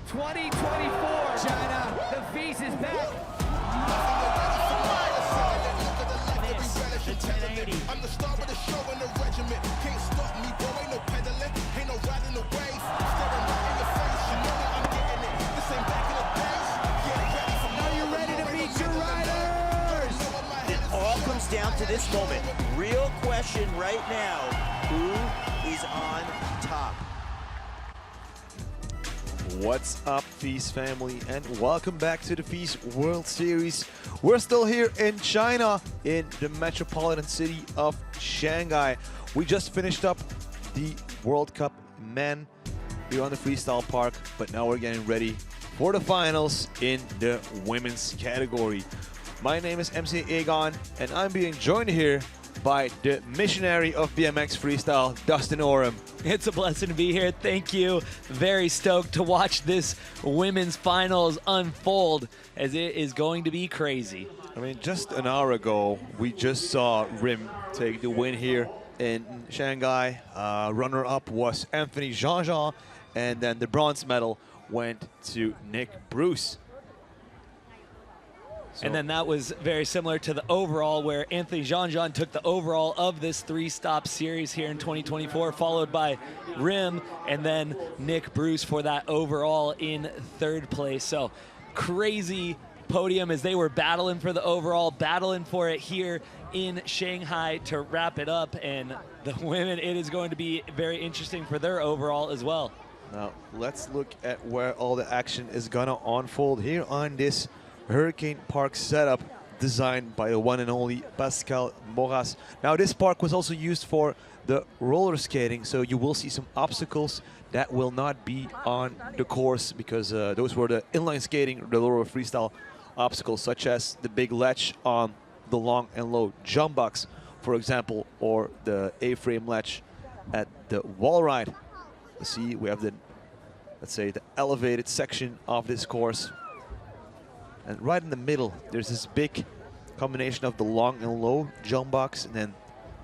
2024. China. The FISE is back. I'm the star of the show in the regiment. Can't stop me, bro. Ain't no pedaling, ain't no riding the wave. Staring right in your face, you know that I'm getting it. This ain't back in the days. Get ready for Are you ready to meet your riders? It all comes down to this moment. Real question right now: who is on top? What's up, FISE family, and welcome back to the FISE World Series. We're still here in China, in the metropolitan city of Shanghai. We just finished up the World Cup men here on the Freestyle Park, but now we're getting ready for the finals in the women's category. My name is MC Aegon, and I'm being joined here by the missionary of BMX Freestyle, Dustin Oram. It's a blessing to be here. Thank you. Very stoked to watch this women's finals unfold, as it is going to be crazy. I mean, just an hour ago, we just saw Rim take the win here in Shanghai. Runner-up was Anthony Jean-Jean, and then the bronze medal went to Nick Bruce. And then that was very similar to the overall, where Anthony Jean-Jean took the overall of this three-stop series here in 2024, followed by Rim, and then Nick Bruce for that overall in third place. So crazy podium as they were battling for the overall, battling for it here in Shanghai to wrap it up. And the women, it is going to be very interesting for their overall as well. Now, let's look at where all the action is gonna unfold here on this Hurricane Park setup designed by the one and only Pascal Moras. Now, this park was also used for the roller skating, so you will see some obstacles that will not be on the course, because those were the inline skating, the lower freestyle obstacles, such as the big ledge on the long and low jump box, for example, or the A-frame ledge at the wall ride. See, we have the, let's say, the elevated section of this course. And right in the middle, there's this big combination of the long and low jump box, and then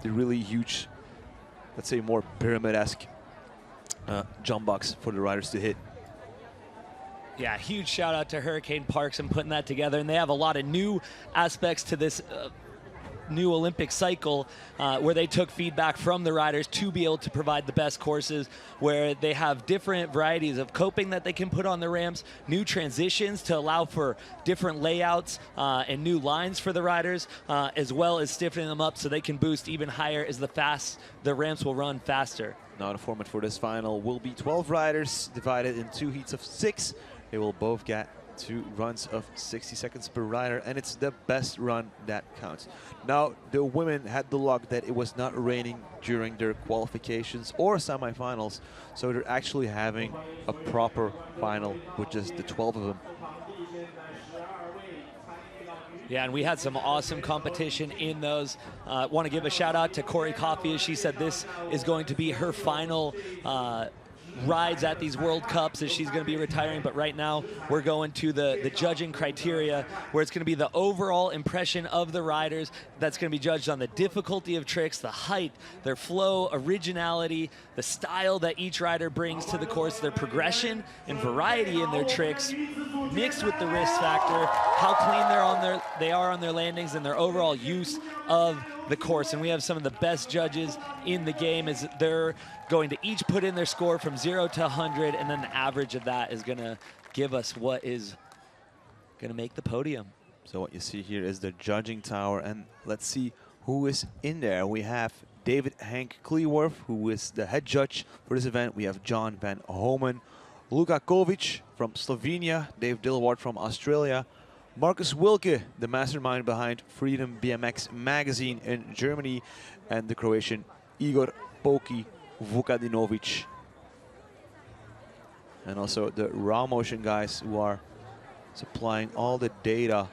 the really huge, let's say, more pyramid-esque jump box for the riders to hit. Yeah, huge shout out to Hurricane Parks and putting that together. And they have a lot of new aspects to this new Olympic cycle, where they took feedback from the riders to be able to provide the best courses, where they have different varieties of coping that they can put on the ramps, new transitions to allow for different layouts and new lines for the riders, as well as stiffening them up so they can boost even higher as the ramps will run faster. Now, the format for this final will be 12 riders divided in 2 heats of 6. They will both get 2 runs of 60 seconds per rider, and it's the best run that counts. Now, the women had the luck that it was not raining during their qualifications or semifinals, so they're actually having a proper final with just the 12 of them. Yeah, and we had some awesome competition in those. Want to give a shout out to Corey Coffey, as she said this is going to be her final rides at these World Cups, as she's going to be retiring. But right now we're going to the judging criteria, where it's going to be the overall impression of the riders that's going to be judged on the difficulty of tricks, the height, their flow, originality, the style that each rider brings to the course, their progression and variety in their tricks, mixed with the risk factor, how clean they are on their landings, and their overall use of the course. And we have some of the best judges in the game, as they're going to each put in their score from 0 to 100, and then the average of that is going to give us what is going to make the podium. So what you see here is the judging tower, and let's see who is in there. We have David Hank Kleeworth, who is the head judge for this event. We have John Van Homen, Luka Kovic from Slovenia, Dave Dillward from Australia, Marcus Wilke, the mastermind behind Freedom BMX magazine in Germany, and the Croatian Igor Poki Vukadinovic. And also the raw motion guys, who are supplying all the data,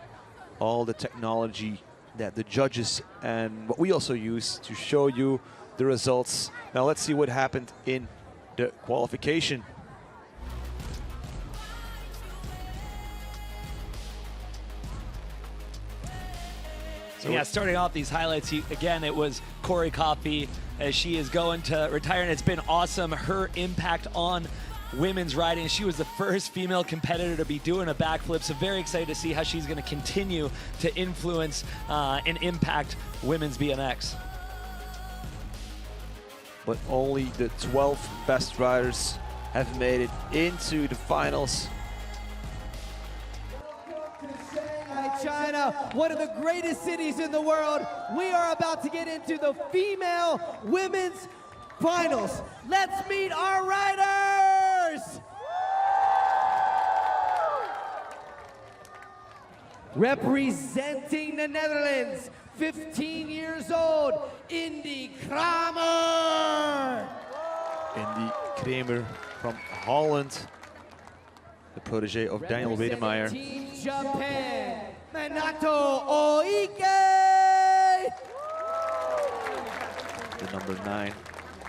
all the technology that the judges and what we also use to show you the results. Now let's see what happened in the qualification. So yeah, starting off these highlights, again, it was Corey Coffey, as she is going to retire, and it's been awesome. Her impact on women's riding. She was the first female competitor to be doing a backflip, so very excited to see how she's going to continue to influence and impact women's BMX. But only the 12 best riders have made it into the finals. Shanghai, China, one of the greatest cities in the world. We are about to get into the female women's finals. Let's meet our riders. Representing the Netherlands, 15 years old, Indy Kramer. Indy Kramer from Holland, the protege of Daniel Wedemeyer. Team Japan, Minato Oike. The number 9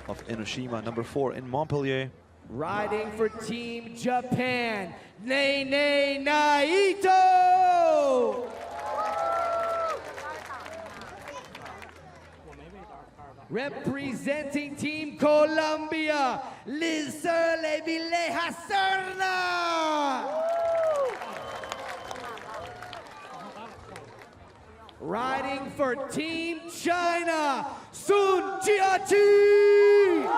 of Enoshima, number 4 in Montpellier. Riding for Team Japan, Nene Naito. Representing Team Colombia, Lizerle Villeja Serna. Riding for Team China, Sun Jiachi.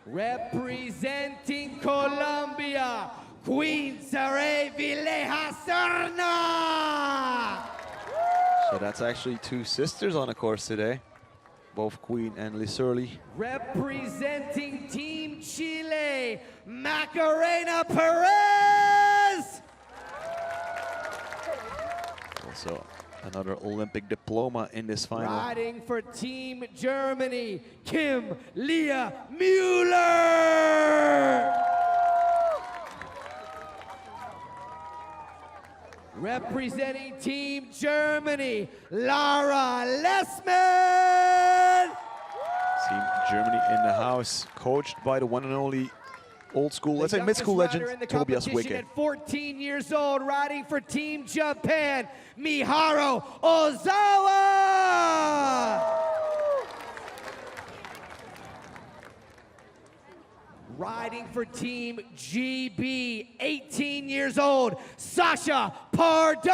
Representing Colombia, Queen Saray Villeja Serna. So that's actually 2 sisters on the course today, both Queen and Lisurli. Representing Team Chile, Macarena Perez. Also another Olympic diploma in this final. Riding for Team Germany, Kim Leah Mueller. Representing Team Germany, Lara Lessman. Team Germany in the house, coached by the one and only old school, let's say mid-school legend, Tobias Wicke. At 14 years old, riding for Team Japan, Miharu Ozawa. Riding for Team GB, 18 years old, Sasha Pardo.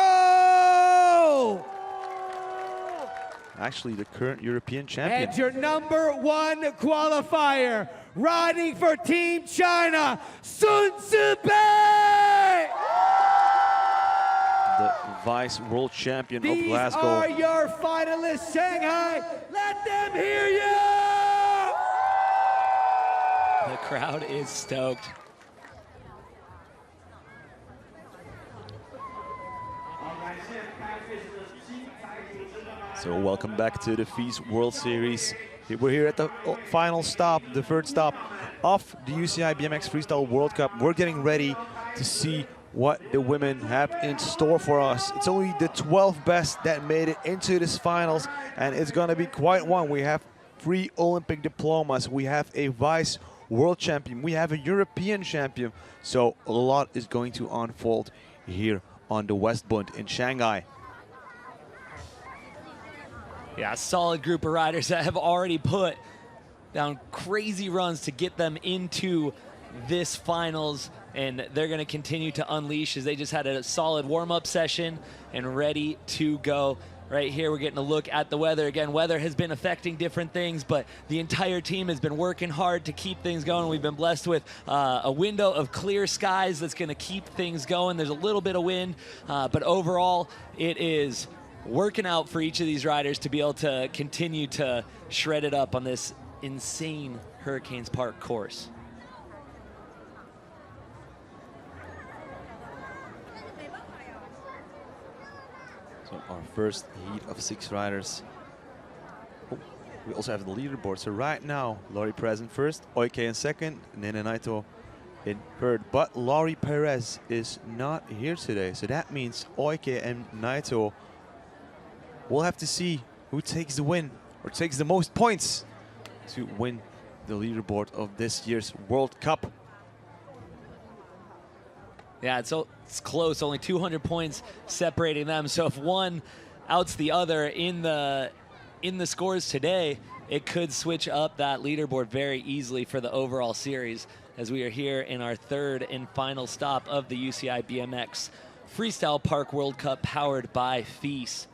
Actually, the current European champion. And your number 1 qualifier, riding for Team China, Sun Zibei. The vice world champion of These Glasgow. are your finalists, Shanghai. Let them hear you. The crowd is stoked. So welcome back to the FISE World Series. We're here at the final stop, the third stop of the UCI BMX Freestyle World Cup. We're getting ready to see what the women have in store for us. It's only the 12 best that made it into this finals, and it's gonna be quite one. We have 3 Olympic diplomas. We have a vice world champion. We have a European champion. So a lot is going to unfold here on the Westbund in Shanghai. Yeah, a solid group of riders that have already put down crazy runs to get them into this finals, and they're going to continue to unleash as they just had a solid warm-up session and ready to go. Right here, we're getting a look at the weather. Again, weather has been affecting different things, but the entire team has been working hard to keep things going. We've been blessed with a window of clear skies that's going to keep things going. There's a little bit of wind, but overall, it is working out for each of these riders to be able to continue to shred it up on this insane Hurricanes Park course. So our first heat of 6 riders. Oh, we also have the leaderboard. So right now, Laurie Perez in first, Oike in second, Nene Naito in third. But Laurie Perez is not here today. So that means Oike and Naito will have to see who takes the win or takes the most points to win the leaderboard of this year's World Cup. Yeah, it's close, only 200 points separating them. So if one outs the other in the in the scores today, it could switch up that leaderboard very easily for the overall series, as we are here in our third and final stop of the UCI BMX Freestyle Park World Cup, powered by FISE.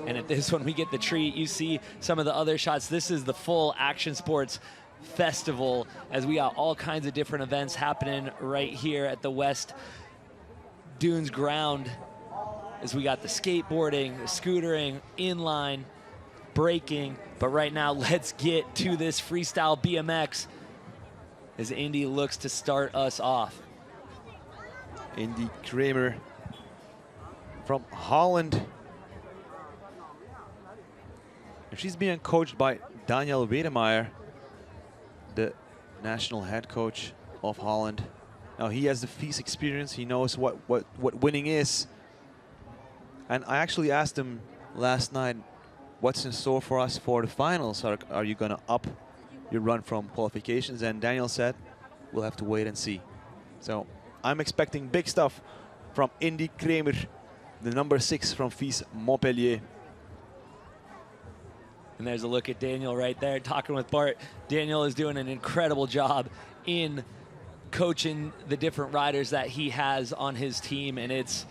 And at this one, we get the treat. You see some of the other shots. This is the full action sports festival, as we got all kinds of different events happening right here at the West Dunes ground, as we got the skateboarding, the scootering, inline, breaking. But right now, let's get to this freestyle BMX as Indy looks to start us off. Indy Kramer from Holland. And she's being coached by Daniel Wedemeyer, the national head coach of Holland. Now he has the FISE experience. He knows what winning is. And I actually asked him last night, what's in store for us for the finals? Are you going to up your run from qualifications? And Daniel said, we'll have to wait and see. So I'm expecting big stuff from Indy Kramer, the number 6 from FISE Montpellier. And there's a look at Daniel right there talking with Bart. Daniel is doing an incredible job in coaching the different riders that he has on his team, and it's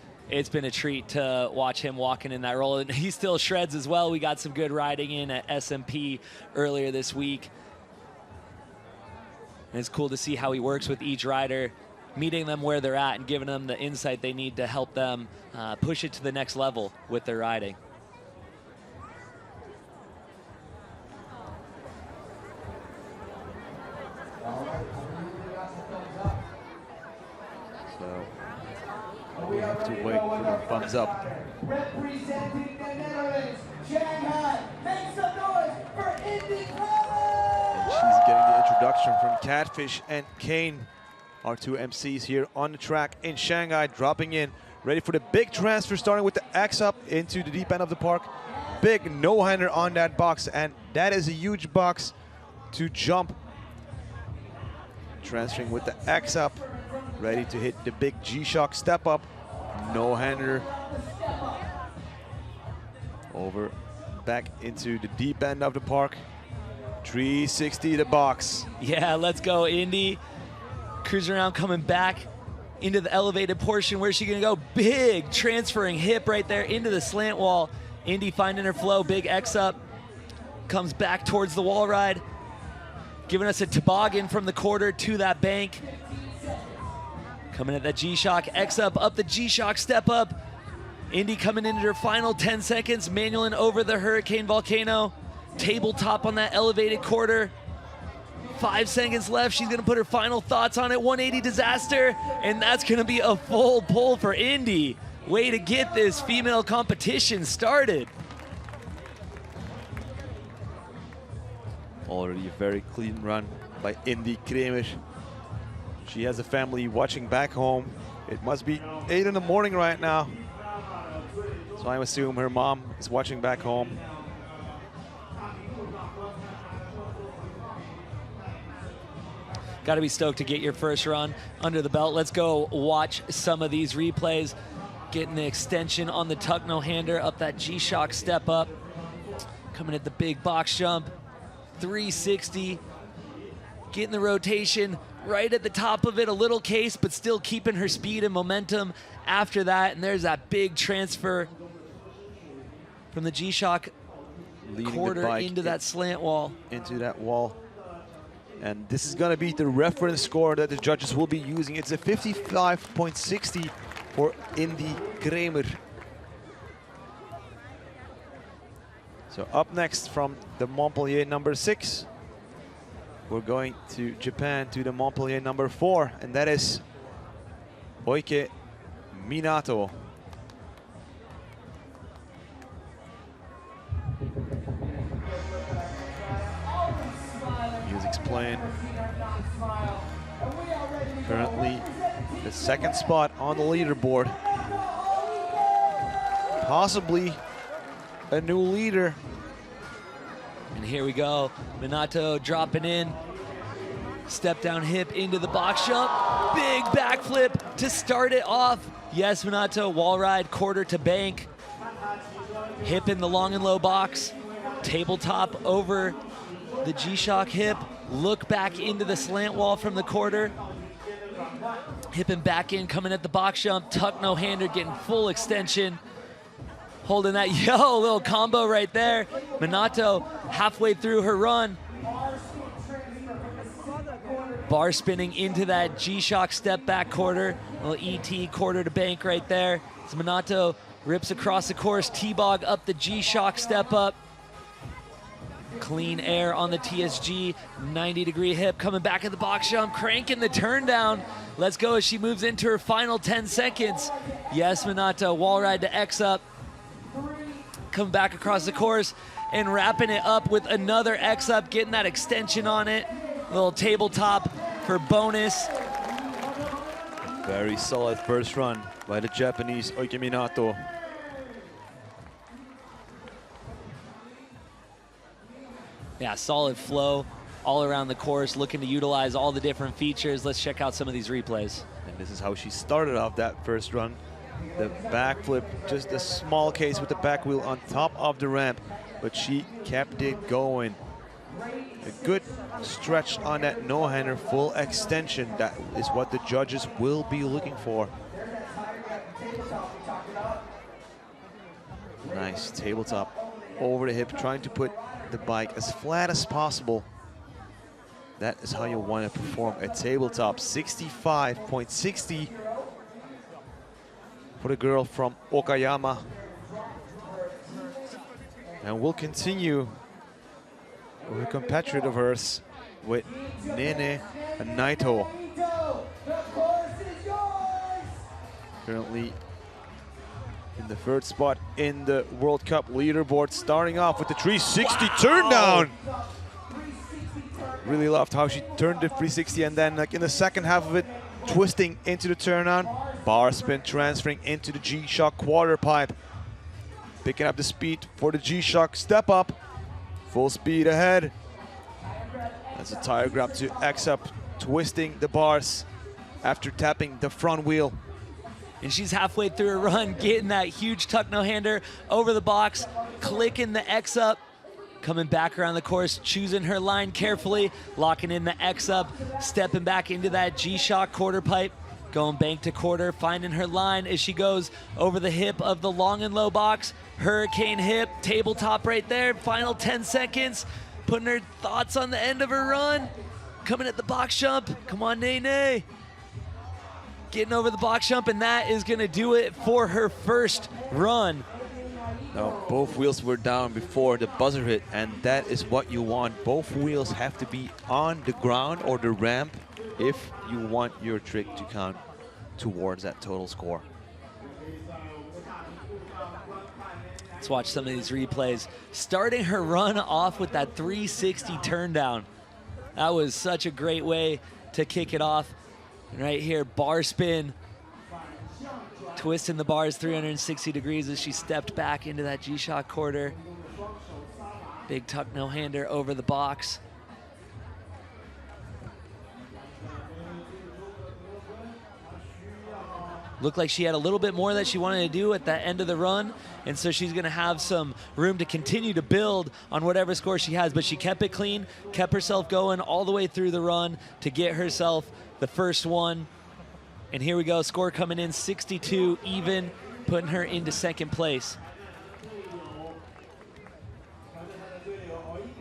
been a treat to watch him walking in that role. And he still shreds as well. We got some good riding in at SMP earlier this week. And it's cool to see how he works with each rider, meeting them where they're at and giving them the insight they need to help them push it to the next level with their riding. So we have to wait for the thumbs up. Representing the Netherlands, Shanghai, make some noise for Indy And she's getting the introduction from Catfish and Kane, our two MCs here on the track in Shanghai, dropping in, ready for the big transfer, starting with the X up into the deep end of the park. Big no-hander on that box, and that is a huge box to jump. Transferring with the X up, ready to hit the big G-Shock step up. No-hander. Over, back into the deep end of the park. 360 the box. Yeah, let's go, Indy. Cruising around, coming back into the elevated portion. Where's she gonna go? Big transferring hip right there into the slant wall. Indy finding her flow, big X up. Comes back towards the wall ride. Giving us a toboggan from the quarter to that bank. Coming at that G-Shock, X up the G-Shock step up. Indy coming into her final 10 seconds, manualing over the Hurricane Volcano. Tabletop on that elevated quarter. 5 seconds left, she's gonna put her final thoughts on it. 180 disaster, and that's gonna be a full pull for Indy. Way to get this female competition started. Already a very clean run by Indy Kramer. She has a family watching back home. It must be 8 in the morning right now. So I assume her mom is watching back home. Got to be stoked to get your first run under the belt. Let's go watch some of these replays. Getting the extension on the tuck no-hander, up that G-Shock step up. Coming at the big box jump. 360. Getting the rotation right at the top of it. A little case, but still keeping her speed and momentum after that. And there's that big transfer from the G-Shock quarter into that slant wall. Into that wall. And this is going to be the reference score that the judges will be using. It's a 55.60 for Indy Kramer. So up next from the Montpellier number 6, we're going to Japan to the Montpellier number 4, and that is Oike Minato. Music's playing. Currently the 2nd spot on the leaderboard. Possibly a new leader. And here we go. Minato dropping in. Step down hip into the box jump. Big backflip to start it off. Yes, Minato, wall ride, quarter to bank. hip in the long and low box, tabletop over the G-Shock hip, look back into the slant wall from the quarter, hipping back in, coming at the box jump, tuck no-hander, getting full extension, holding that little combo right there. Minato halfway through her run, bar spinning into that G-Shock step back quarter, little ET quarter to bank right there. So Minato rips across the course, T-bog up the G-Shock step up. Clean air on the TSG, 90-degree hip, coming back at the box jump, cranking the turn down. Let's go as she moves into her final 10 seconds. Yes, Minato, wall ride to X up. Coming back across the course and wrapping it up with another X up, getting that extension on it. Little tabletop for bonus. Very solid first run by the Japanese Oike Minato. Yeah, solid flow all around the course, looking to utilize all the different features. Let's check out some of these replays. And this is how she started off that first run. The backflip, just a small case with the back wheel on top of the ramp, but she kept it going. A good stretch on that no-hander, full extension. That is what the judges will be looking for. Nice tabletop over the hip, trying to put the bike as flat as possible. That is how you want to perform a tabletop. 65.60 for the girl from Okayama. And we'll continue with a competitor of hers, with Nene Naito. Currently in the third spot in the World Cup leaderboard, starting off with the 360 turn down. Really loved how she turned the 360 and then like in the second half of it, twisting into the turn down. Bar spin transferring into the G-Shock quarter pipe. Picking up the speed for the G-Shock step up. Full speed ahead. That's a tire grab to X up, twisting the bars after tapping the front wheel. And she's halfway through her run, getting that huge tuck no-hander over the box, clicking the X up, coming back around the course, choosing her line carefully, locking in the X up, stepping back into that G-Shock quarter pipe, going bank to quarter, finding her line as she goes over the hip of the long and low box, hurricane hip, tabletop right there, final 10 seconds, putting her thoughts on the end of her run, coming at the box jump, come on Nene. Getting over the box jump, and that is gonna do it for her first run. Now, both wheels were down before the buzzer hit, and that is what you want. Both wheels have to be on the ground or the ramp if you want your trick to count towards that total score. Let's watch some of these replays. Starting her run off with that 360 turn down. That was such a great way to kick it off. And right here, bar spin, twisting the bars 360 degrees as she stepped back into that G-Shock quarter. Big tuck no-hander over the box. Looked like she had a little bit more that she wanted to do at the end of the run, and so she's gonna have some room to continue to build on whatever score she has, but she kept it clean, kept herself going all the way through the run to get herself the first one. And here we go, score coming in 62 even, putting her into second place.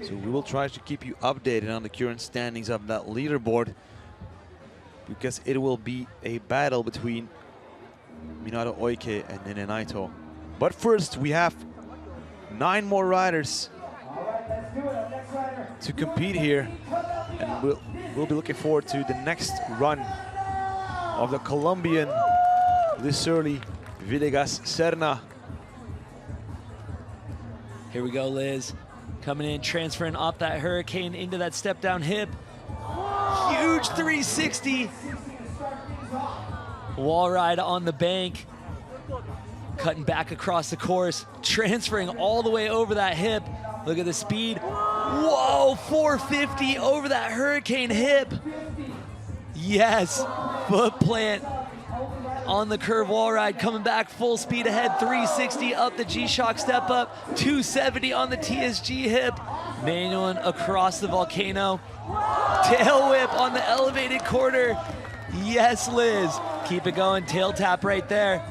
So we will try to keep you updated on the current standings of that leaderboard, because it will be a battle between Minato Oike and Nene Naito. But first, we have 9 more riders to compete here, and we'll be looking forward to the next run of the Colombian Lisurli Villegas Serna. Here we go, Liz. Coming in, transferring off that hurricane into that step down hip. Huge 360. Wall ride on the bank. Cutting back across the course, transferring all the way over that hip. Look at the speed. Whoa, 450 over that hurricane hip. Yes, foot plant on the curve wall ride, coming back full speed ahead, 360 up the G-Shock step up, 270 on the TSG hip, manual across the volcano, tail whip on the elevated quarter. Yes, Liz, keep it going, tail tap right there.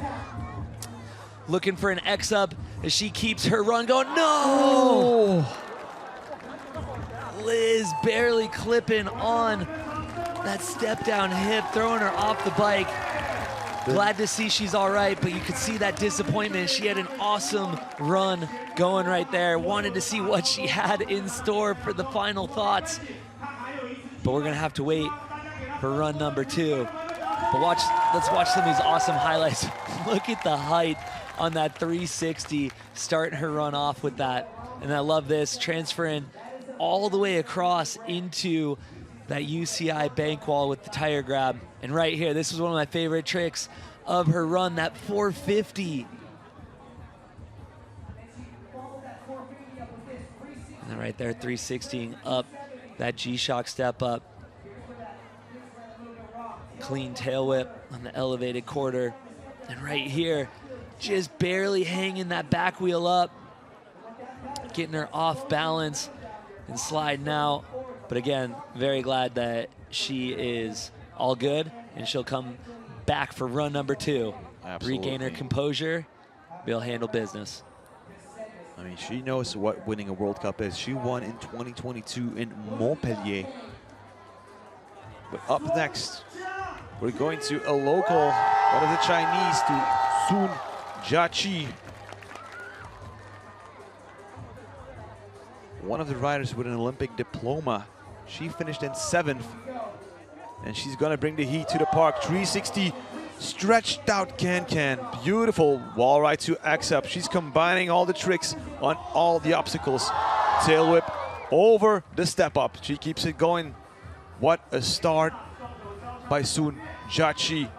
Looking for an X up as she keeps her run going, no! Liz barely clipping on that step down hip, throwing her off the bike. Glad to see she's all right, but you could see that disappointment. She had an awesome run going right there. Wanted to see what she had in store for the final thoughts. But we're gonna have to wait for run number 2. But let's watch some of these awesome highlights. Look at the height on that 360, starting her run off with that. And I love this, transferring all the way across into that UCI bank wall with the tire grab. And right here, this was one of my favorite tricks of her run, that 450. And right there, 360 up that G-Shock step up. Clean tail whip on the elevated quarter. And right here, just barely hanging that back wheel up, getting her off balance and sliding out. But again, very glad that she is all good and she'll come back for run number 2. Absolutely. Regain her composure, be able to handle business. I mean, she knows what winning a World Cup is. She won in 2022 in Montpellier. But up next, we're going to a local, one of the Chinese, to Sun Jiaqi. One of the riders with an Olympic diploma. She finished in 7th. And she's gonna bring the heat to the park. 360 stretched out can-can. Beautiful wall ride to X up. She's combining all the tricks on all the obstacles. Tail whip over the step up. She keeps it going. What a start by Sun Jiaqi.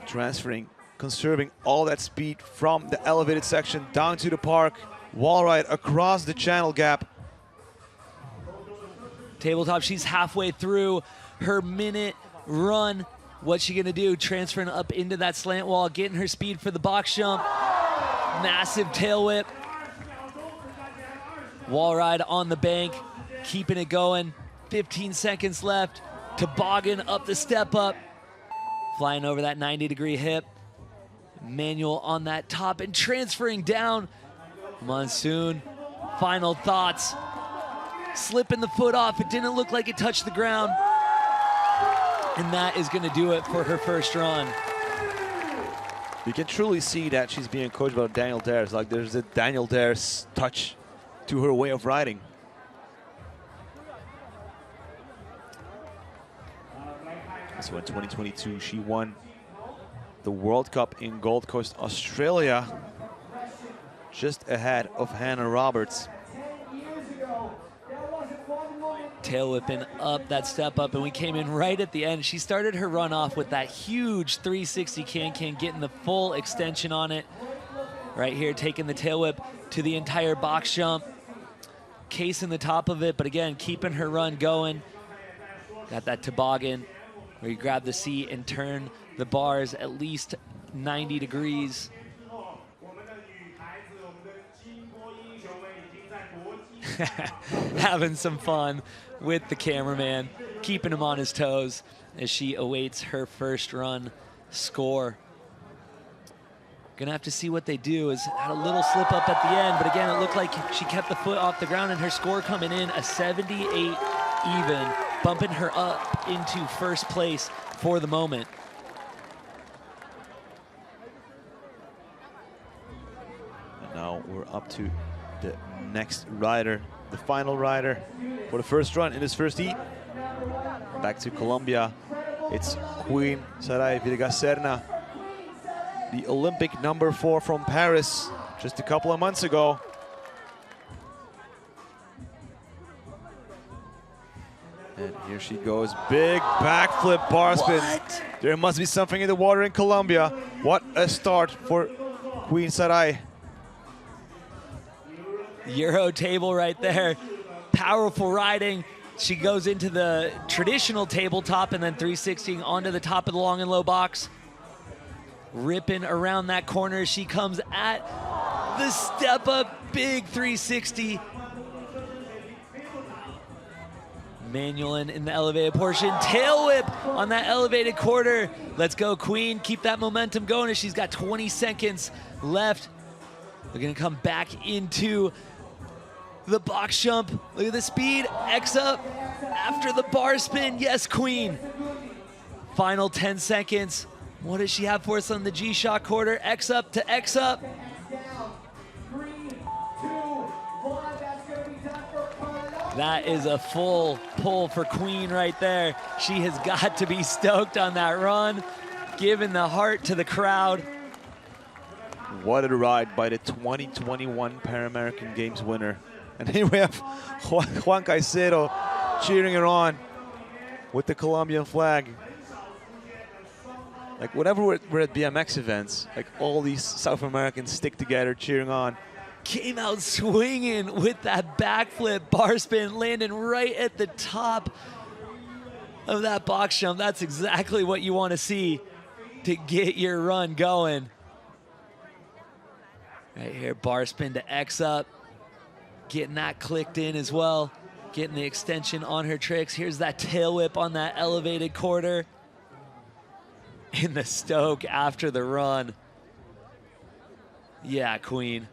Transferring, conserving all that speed from the elevated section down to the park. Wall ride across the channel gap. Tabletop, she's halfway through her minute run. What's she gonna do? Transferring up into that slant wall, getting her speed for the box jump. Massive tail whip. Wall ride on the bank, keeping it going. 15 seconds left. Toboggan up the step up. Flying over that 90-degree hip. Manual on that top and transferring down. Monsoon, final thoughts. Slipping the foot off, it didn't look like it touched the ground. And that is gonna do it for her first run. You can truly see that she's being coached by Daniel Dares. Like, there's a Daniel Dares touch to her way of riding. So in 2022, she won the World Cup in Gold Coast, Australia, just ahead of Hannah Roberts. Tail whipping up that step up, and we came in right at the end. She started her run off with that huge 360 can-can, getting the full extension on it. Right here, taking the tail whip to the entire box jump, casing the top of it, but again, keeping her run going. Got that toboggan where you grab the seat and turn the bars at least 90 degrees. Having some fun with the cameraman, keeping him on his toes as she awaits her first run score. Gonna have to see what they do. Is had a little slip up at the end, but again, it looked like she kept the foot off the ground, and her score coming in a 78 even, bumping her up into first place for the moment. And now we're up to the next rider, the final rider for the first run in this first heat. Back to Colombia, it's Queen Saray Virgaserna, the Olympic #4 from Paris just a couple of months ago. And here she goes, big backflip bar spin. There must be something in the water in Colombia. What a start for Queen Saray. Euro table right there. Powerful riding. She goes into the traditional tabletop and then 360 onto the top of the long and low box. ripping around that corner. She comes at the step up, big 360. Manuelin in the elevated portion, tail whip on that elevated quarter. Let's go, Queen. Keep that momentum going as she's got 20 seconds left. We're gonna come back into the box jump. Look at the speed, X up after the bar spin. Yes, Queen. Final 10 seconds. What does she have for us on the G-Shock quarter? X up to X up. That is a full pull for Queen right there. She has got to be stoked on that run, giving the heart to the crowd. What a ride by the 2021 Pan American Games winner. And here we have Juan Caicedo cheering her on with the Colombian flag. Like whenever we're at BMX events, like all these South Americans stick together cheering on. Came out swinging with that backflip bar spin, landing right at the top of that box jump. That's exactly what you want to see to get your run going. Right here, bar spin to X up, getting that clicked in as well, getting the extension on her tricks. Here's that tail whip on that elevated quarter. In the stoke after the run. Yeah, Queen.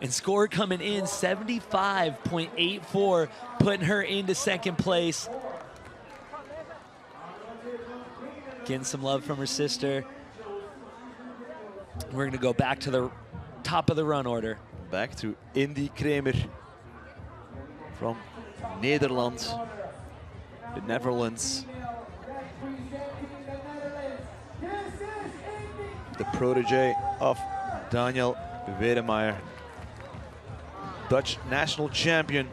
And score coming in 75.84, putting her into second place. Getting some love from her sister. We're gonna go back to the top of the run order. Back to Indy Kramer from Netherlands, the Netherlands. The protege of Daniel Wedemeyer. Dutch national champion.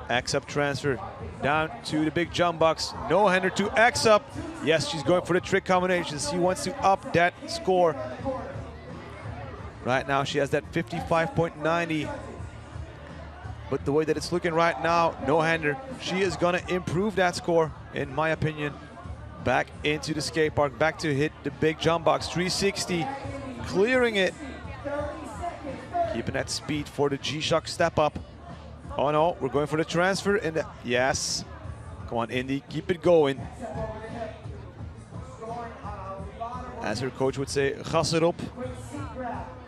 X-up transfer down to the big jump box. No-hander to X-up. Yes, she's going for the trick combination. She wants to up that score. Right now she has that 55.90. But the way that it's looking right now, no-hander, she is gonna improve that score, in my opinion. Back into the skate park, back to hit the big jump box, 360, clearing it. Keeping that speed for the G-Shock step up. Oh no, we're going for the transfer in the, yes. Come on, Indy, keep it going. As her coach would say, gas erop.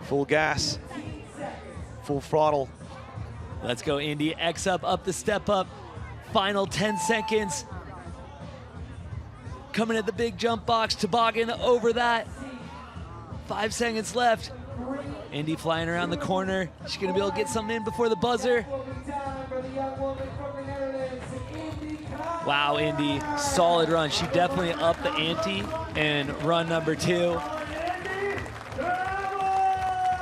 Full gas, full throttle. Let's go, Indy. X up the step up. Final 10 seconds. Coming at the big jump box, toboggan over that. 5 seconds left. Indy flying around the corner. She's gonna be able to get something in before the buzzer. Wow, Indy, solid run. She definitely upped the ante in run number 2.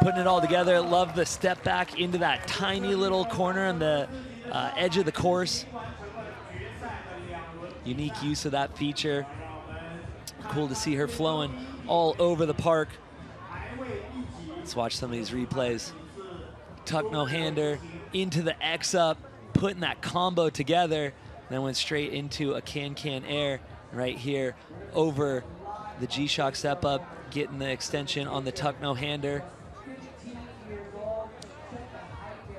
Putting it all together. Love the step back into that tiny little corner on the edge of the course. Unique use of that feature. Cool to see her flowing all over the park. Let's watch some of these replays. Tuck no-hander into the X-up, putting that combo together, then went straight into a can-can air right here over the G-Shock step up, getting the extension on the tuck no-hander.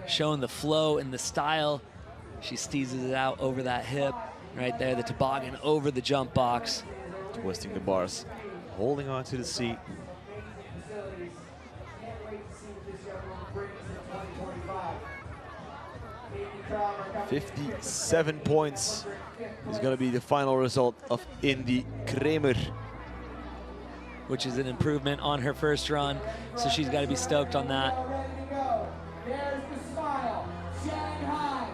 Showing the flow and the style. She steezes it out over that hip. Right there, the toboggan over the jump box. Twisting the bars, holding on to the seat. $57 points is going to be the final result of Indy Kramer. Which is an improvement on her first run, so she's got to be stoked on that.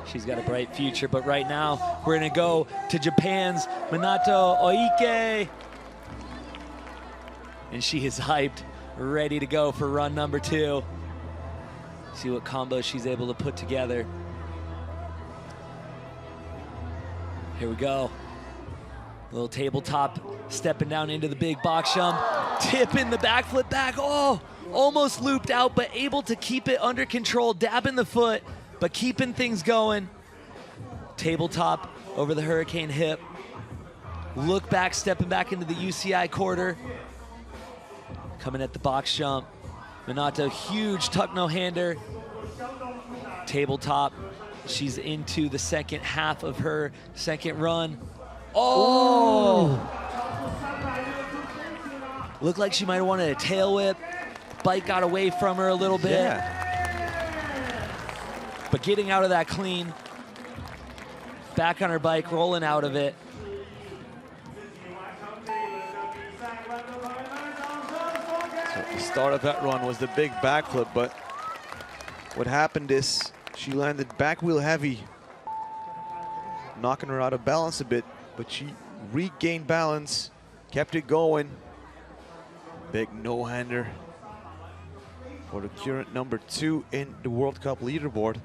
She's got a bright future, but right now we're gonna go to Japan's Minato Oike. And she is hyped, ready to go for run number 2. See what combos she's able to put together. Here we go. Little tabletop, stepping down into the big box jump, tipping the backflip back. Oh, almost looped out, but able to keep it under control, dabbing the foot, but keeping things going. Tabletop over the hurricane hip. Look back, stepping back into the UCI quarter. Coming at the box jump. Minato, huge tuck no-hander. Tabletop. She's into the second half of her second run. Oh! Looked like she might have wanted a tail whip. Bike got away from her a little bit. Yeah. But getting out of that clean. Back on her bike, rolling out of it. So the start of that run was the big backflip, but what happened is she landed back wheel heavy, knocking her out of balance a bit, but she regained balance, kept it going. Big no-hander for the current #2 in the World Cup leaderboard.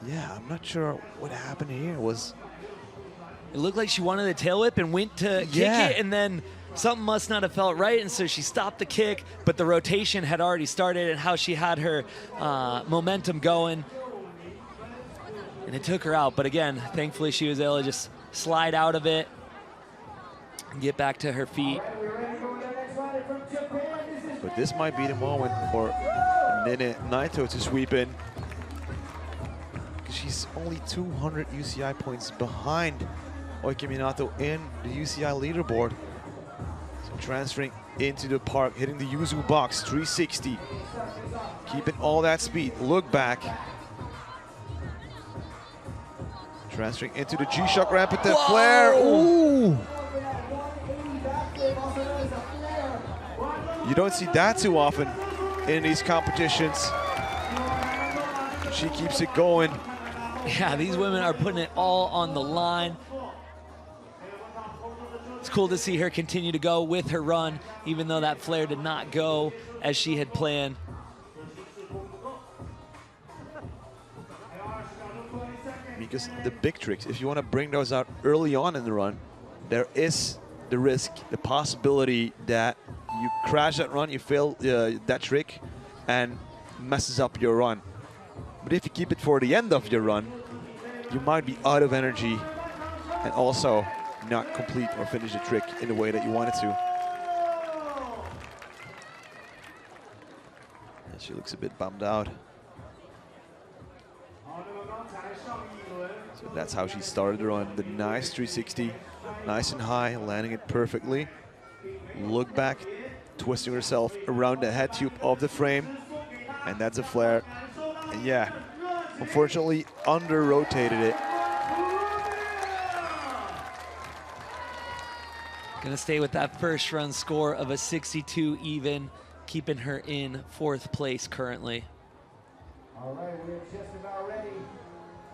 Yeah, I'm not sure what happened here. It looked like she wanted a tail whip and went to kick it, and then something must not have felt right, and so she stopped the kick, but the rotation had already started, and how she had her momentum going, and it took her out. But again, thankfully she was able to just slide out of it and get back to her feet. But this might be the moment for Nene Naito to sweep in. She's only 200 UCI points behind Oike Minato in the UCI leaderboard. So transferring into the park, hitting the Yuzu box, 360. Keeping all that speed, look back. Transferring into the G-Shock ramp at the flare. Ooh! You don't see that too often in these competitions. She keeps it going. Yeah, these women are putting it all on the line. It's cool to see her continue to go with her run, even though that flare did not go as she had planned. Because the big tricks, if you want to bring those out early on in the run, there is the risk, the possibility that you crash that run, you fail that trick, and messes up your run. But if you keep it for the end of your run, you might be out of energy and also not complete or finish the trick in the way that you wanted to. And she looks a bit bummed out. So that's how she started the run. The nice 360, nice and high, landing it perfectly. Look back, twisting herself around the head tube of the frame, and that's a flare. And yeah, unfortunately under-rotated it. Gonna stay with that first run score of a 62 even, keeping her in 4th place currently. All right, we're just about ready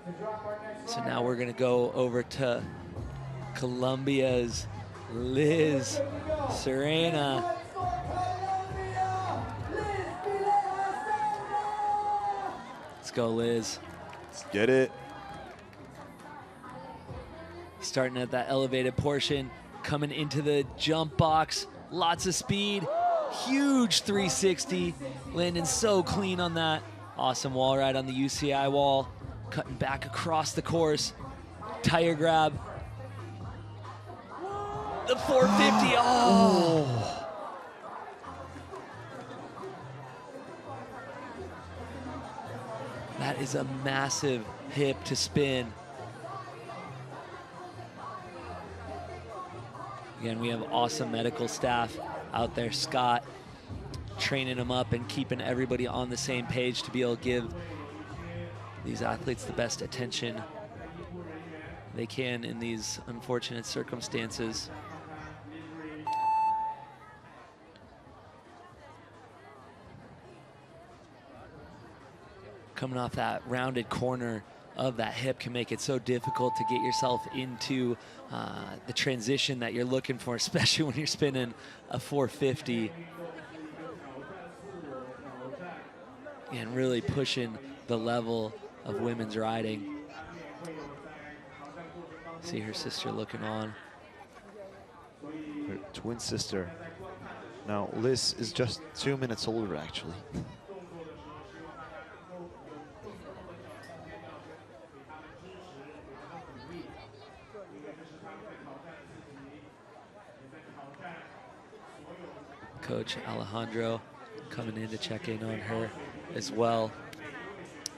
to drop our next So now we're gonna go over to Colombia's Liz Serena. Let's go, Liz. Let's get it. Starting at that elevated portion, coming into the jump box, lots of speed, huge 360, landing so clean on that. Awesome wall ride on the UCI wall, cutting back across the course, tire grab. The 450, oh! That is a massive hip to spin. Again, we have awesome medical staff out there. Scott training them up and keeping everybody on the same page to be able to give these athletes the best attention they can in these unfortunate circumstances. Coming off that rounded corner of that hip can make it so difficult to get yourself into the transition that you're looking for, especially when you're spinning a 450. And really pushing the level of women's riding. See her sister looking on. Her twin sister. Now, Liz is just 2 minutes older, actually. Coach Alejandro coming in to check in on her as well.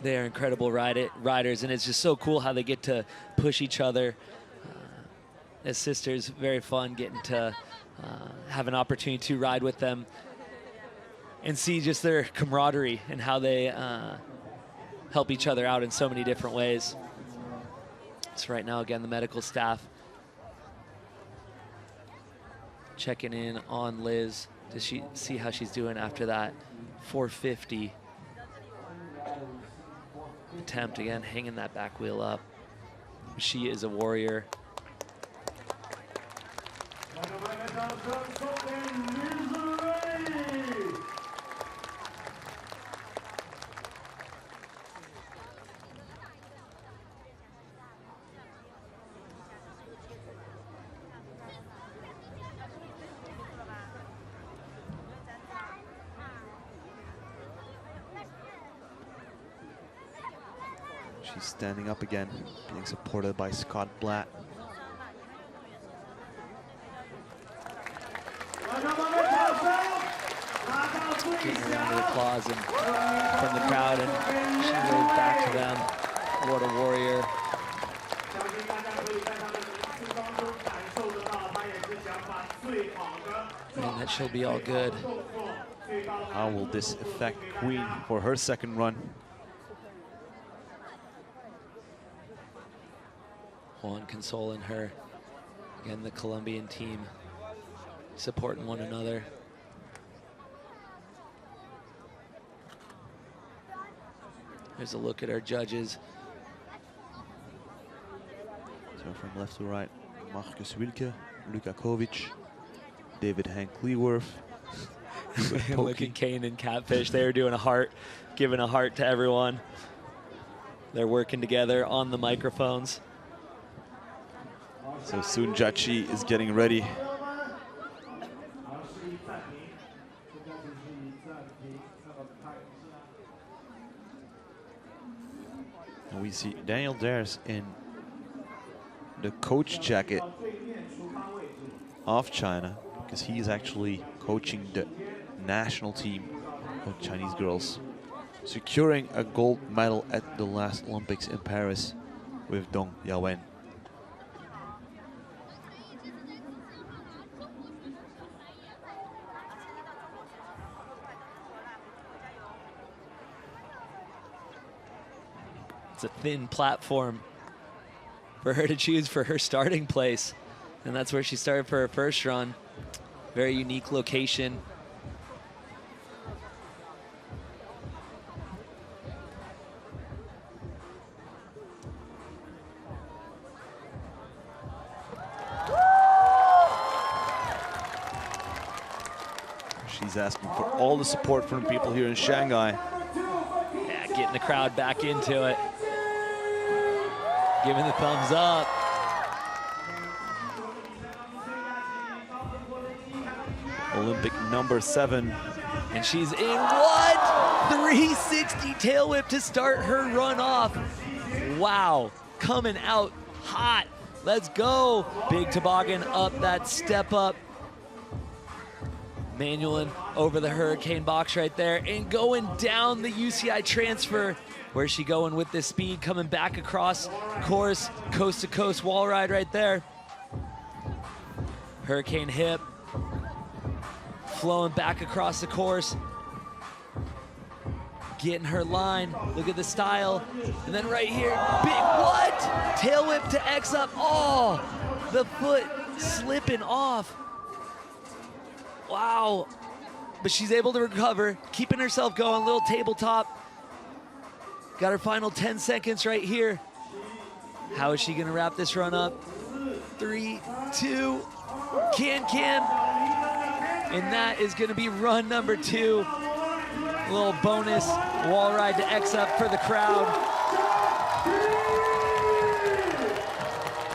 They are incredible riders, and it's just so cool how they get to push each other as sisters. Very fun getting to have an opportunity to ride with them and see just their camaraderie and how they help each other out in so many different ways. So right now, again, the medical staff checking in on Liz to see how she's doing after that 450 attempt. Again, hanging that back wheel up. She is a warrior. She's standing up again, being supported by Scott Blatt. Getting a round of applause from the crowd, and she waved back to them. What a warrior. And that she'll be all good. How will this affect Queen for her second run? Juan consoling her. Again, the Colombian team supporting one another. Here's a look at our judges. So from left to right, Marcus Wilke, Luka Kovic, David Hank Leaworth. Look at Kane and Catfish. They were doing a heart, giving a heart to everyone. They're working together on the microphones. So soon Jachi is getting ready. And we see Daniel Dares in the coach jacket of China, because he's actually coaching the national team of Chinese girls, securing a gold medal at the last Olympics in Paris with Dong Yawen. It's a thin platform for her to choose for her starting place. And that's where she started for her first run. Very unique location. She's asking for all the support from people here in Shanghai. Yeah, getting the crowd back into it. Giving the thumbs up. Olympic number 7. And she's in what? 360 tail whip to start her run off. Wow, coming out hot. Let's go. Big toboggan up that step up. Manualing over the hurricane box right there and going down the UCI transfer. Where's she going with this speed? Coming back across course, coast to coast wall ride right there. Hurricane hip. Flowing back across the course. Getting her line. Look at the style. And then right here, big what? Tail whip to X up. Oh, the foot slipping off. Wow. But she's able to recover, keeping herself going, little tabletop. Got her final 10 seconds right here. How is she gonna wrap this run up? 3, 2, can. And that is gonna be run number 2. A little bonus wall ride to X up for the crowd.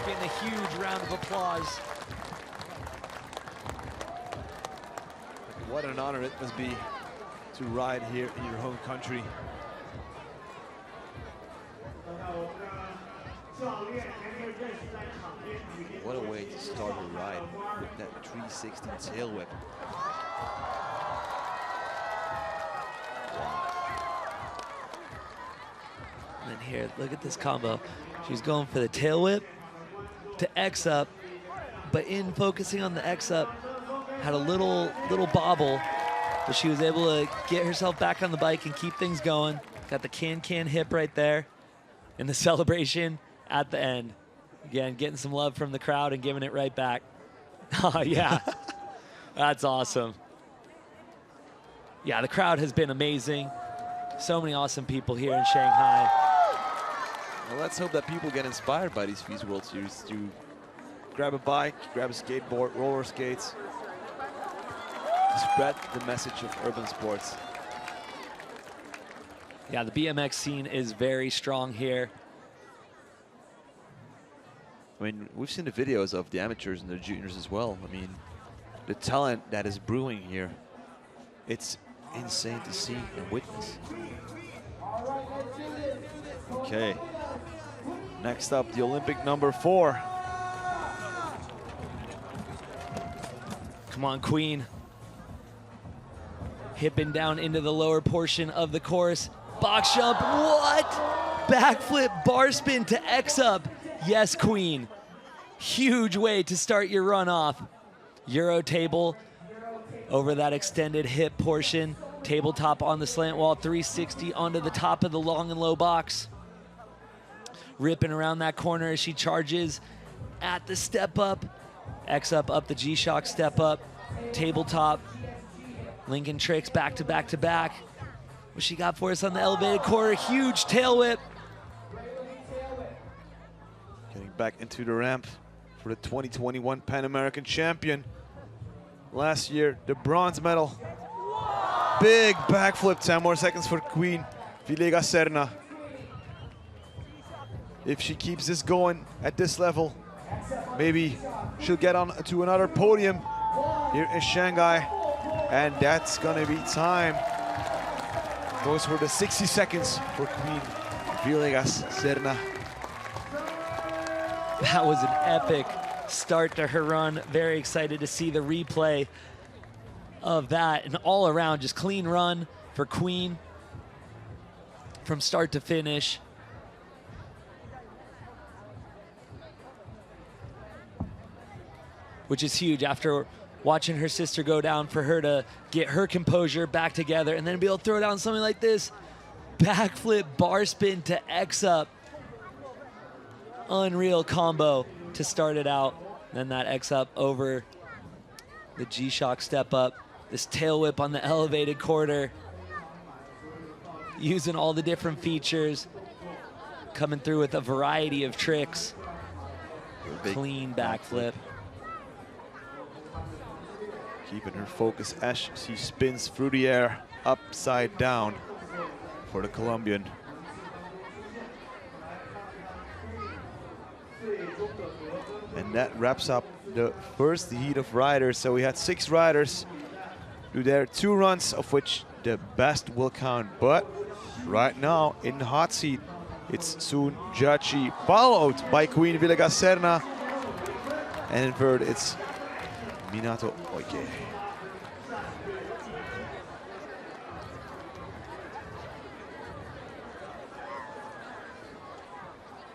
Getting a huge round of applause. What an honor it must be to ride here in your home country. What a way to start a ride with that 360 tail whip. And then here, look at this combo. She's going for the tail whip to X up, but in focusing on the X up, had a little bobble, but she was able to get herself back on the bike and keep things going. Got the can hip right there, and the celebration at the end. Again, getting some love from the crowd and giving it right back. Oh, yeah. That's awesome. Yeah, the crowd has been amazing. So many awesome people here in Shanghai. Well, let's hope that people get inspired by these FISE World Series to grab a bike, grab a skateboard, roller skates, spread the message of urban sports. Yeah, the BMX scene is very strong here. I mean, we've seen the videos of the amateurs and the juniors as well. I mean, the talent that is brewing here, it's insane to see and witness. Okay, next up, the Olympic number 4. Come on, Queen. Hipping down into the lower portion of the course. Box jump, what? Backflip, bar spin to X up. Yes, Queen. Huge way to start your run off. Euro table over that extended hip portion. Tabletop on the slant wall, 360 onto the top of the long and low box. Ripping around that corner as she charges at the step up. X up the G-Shock step up. Tabletop. Lincoln tricks back to back to back. What she got for us on the elevated quarter? Huge tail whip. Getting back into the ramp for the 2021 Pan American champion. Last year, the bronze medal. Big backflip, 10 more seconds for Queen Villegas Serna. If she keeps this going at this level, maybe she'll get on to another podium here in Shanghai, and that's gonna be time. Goes for the 60 seconds for Queen Villegas Serna. That was an epic start to her run. Very excited to see the replay of that. An all around just clean run for Queen from start to finish. Which is huge after watching her sister go down, for her to get her composure back together and then be able to throw down something like this. Backflip, bar spin to X up. Unreal combo to start it out. Then that X up over the G-Shock step up. This tail whip on the elevated quarter. Using all the different features. Coming through with a variety of tricks. Clean backflip. Keeping her focus as she spins through the air, upside down for the Colombian. And that wraps up the first heat of riders. So we had 6 riders do their 2 runs, of which the best will count. But right now in the hot seat, it's Sun Jiaqi, followed by Queen Villegas Serna. And in third, it's Minato Oike.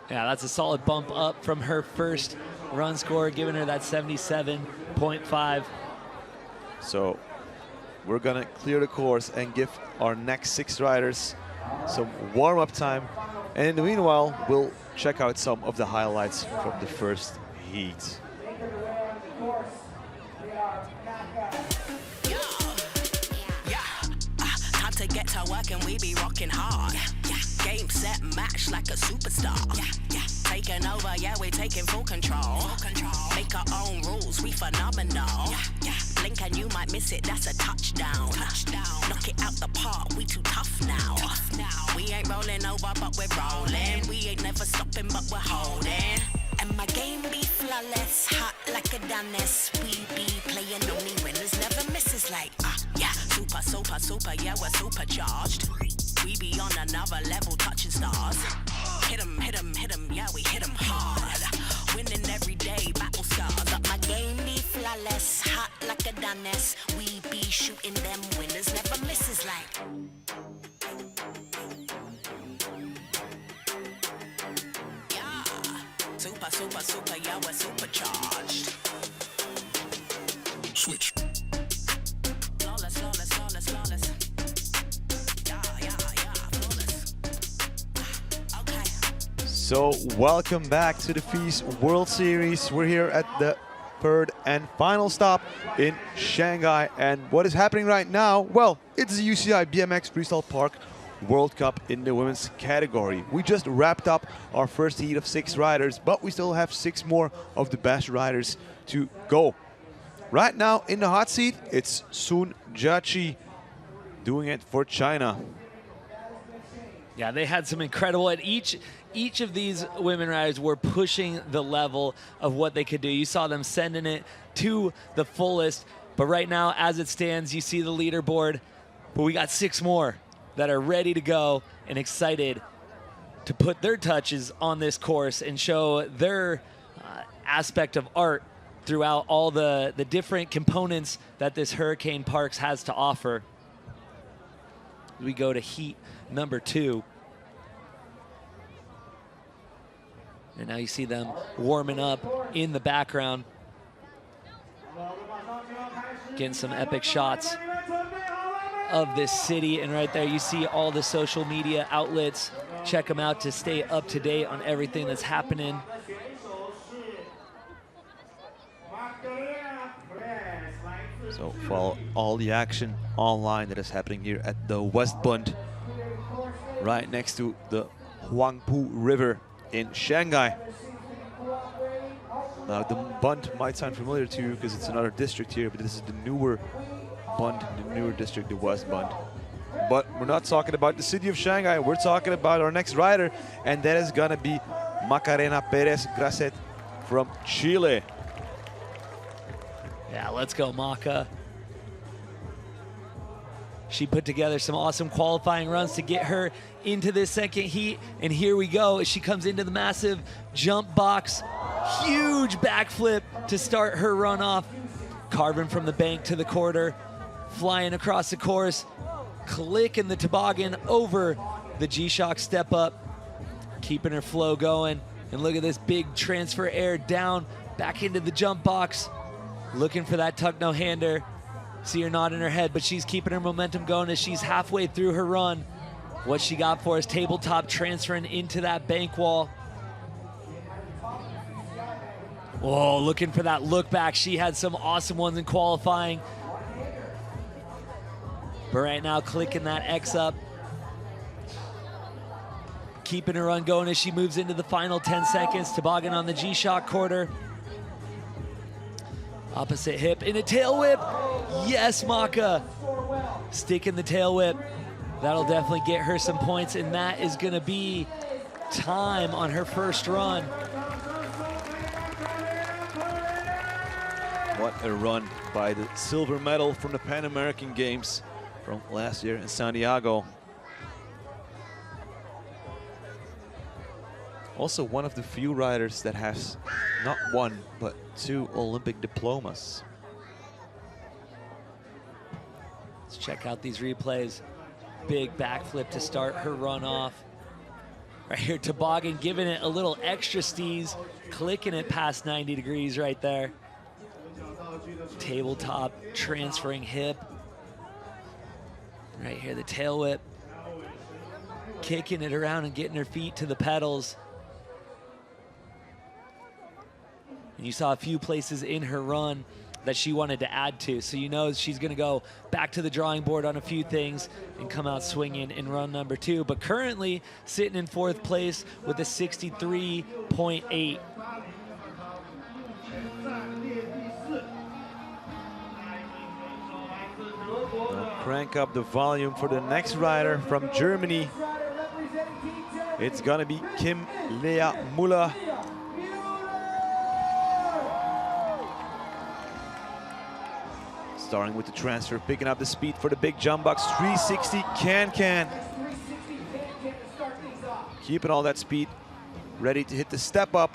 Yeah, that's a solid bump up from her first run score, giving her that 77.5. So we're gonna clear the course and give our next 6 riders some warm-up time. And in the meanwhile, we'll check out some of the highlights from the first heat. Time to get to work and we be rocking hard. Game, set, match like a superstar. Taking over, yeah, we're taking full control. Make our own rules, we phenomenal. Blink and you might miss it, that's a touchdown. Knock it out the park, we too tough now. We ain't rolling over, but we're rolling. We ain't never stopping, but we're holding. And my game be flawless, hot like a Danis. We be playing only winners, never misses like, yeah. Super, super, super, yeah, we're supercharged. We be on another level, touching stars. Hit 'em, hit 'em, hit 'em, yeah, we hit 'em hard. be battle scars. But my game be flawless, hot like a Adonis. We be shooting them winners, never misses like. Yeah, super, super, super, yeah, we're supercharged. Switch. Flawless, flawless, flawless, flawless. Yeah, yeah, yeah, flawless. Okay. So welcome back to the FISE World Series. We're here at the third and final stop in Shanghai. And what is happening right now? Well, it's the UCI BMX Freestyle Park World Cup in the women's category. We just wrapped up our first heat of 6 riders, but we still have 6 more of the best riders to go. Right now in the hot seat, it's Sun Jiaqi doing it for China. Yeah, they had some incredible, and each of these women riders were pushing the level of what they could do. You saw them sending it to the fullest, but right now, as it stands, you see the leaderboard, but we got 6 more that are ready to go and excited to put their touches on this course and show their aspect of art throughout all the different components that this Hurricane Parks has to offer. We go to heat number 2. And now you see them warming up in the background. Getting some epic shots of this city. And right there you see all the social media outlets. Check them out to stay up to date on everything that's happening. So follow all the action online that is happening here at the West Bund, right next to the Huangpu River in Shanghai. Now the Bund might sound familiar to you because it's another district here, but this is the newer Bund, the newer district, the West Bund. But we're not talking about the city of Shanghai, we're talking about our next rider, and that is gonna be Macarena Perez Grasset from Chile. Yeah, let's go, Maka. She put together some awesome qualifying runs to get her into this second heat. And here we go as she comes into the massive jump box. Huge backflip to start her run off. Carving from the bank to the quarter. Flying across the course. Clicking the toboggan over the G-Shock step up. Keeping her flow going. And look at this big transfer air down back into the jump box. Looking for that tuck no-hander. See her nodding her head, but she's keeping her momentum going as she's halfway through her run. What she got for us, tabletop transferring into that bank wall. Whoa, looking for that look back. She had some awesome ones in qualifying. But right now, clicking that X up. Keeping her run going as she moves into the final 10 seconds. Toboggan on the G-Shock quarter. Opposite hip in a tail whip. Yes, Maka. Sticking the tail whip. That'll definitely get her some points, and that is gonna be time on her first run. What a run by the silver medal from the Pan American Games from last year in Santiago. Also one of the few riders that has not 1, but 2 Olympic diplomas. Let's check out these replays. Big backflip to start her run off. Right here, toboggan giving it a little extra steeze, clicking it past 90 degrees right there. Tabletop, transferring hip. Right here, the tail whip. Kicking it around and getting her feet to the pedals. And you saw a few places in her run that she wanted to add to. So you know she's gonna go back to the drawing board on a few things and come out swinging in run number 2. But currently sitting in 4th place with a 63.8. Crank up the volume for the next rider from Germany. It's gonna be Kim Lea Müller. Starting with the transfer, picking up the speed for the big jump box. 360 can. Keeping all that speed, ready to hit the step up.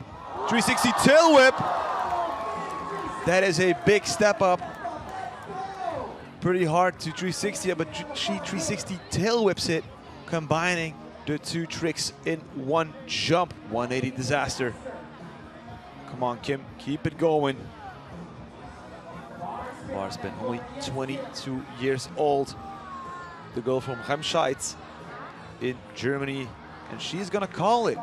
360 tail whip, That is a big step up. Pretty hard to 360 it, but she 360 tail whips it, combining the two tricks in one jump. 180 disaster. Come on, Kim, keep it going. Barspin, only 22 years old. The girl from Remscheid in Germany, and she's gonna call it.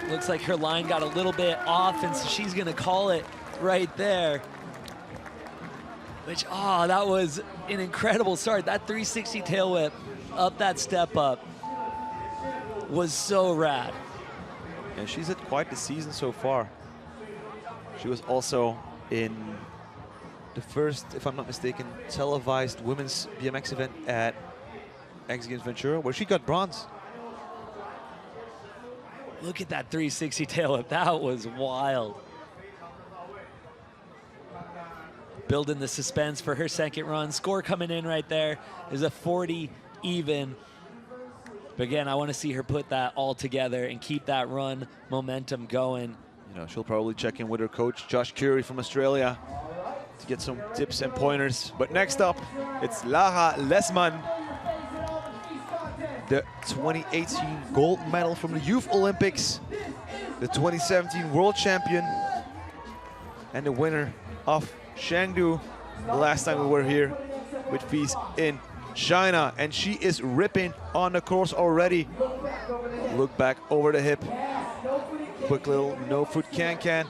Looks like her line got a little bit off, and so she's gonna call it right there. Which, oh, that was an incredible start. That 360 tail whip up that step up was so rad. And she's had quite the season so far. She was also in the first, if I'm not mistaken, televised women's BMX event at X Games Ventura, where she got bronze. Look at that 360 tail whip. That was wild. Building the suspense for her second run. Score coming in right there is a 40 even. But again, I want to see her put that all together and keep that run momentum going. You know, she'll probably check in with her coach, Josh Curie from Australia, to get some tips and pointers. But next up, it's Lara Lesman, the 2018 gold medal from the Youth Olympics, the 2017 world champion, and the winner of Chengdu the last time we were here with FISE in China. And she is ripping on the course already. Look back over the hip. Quick little no foot can-can.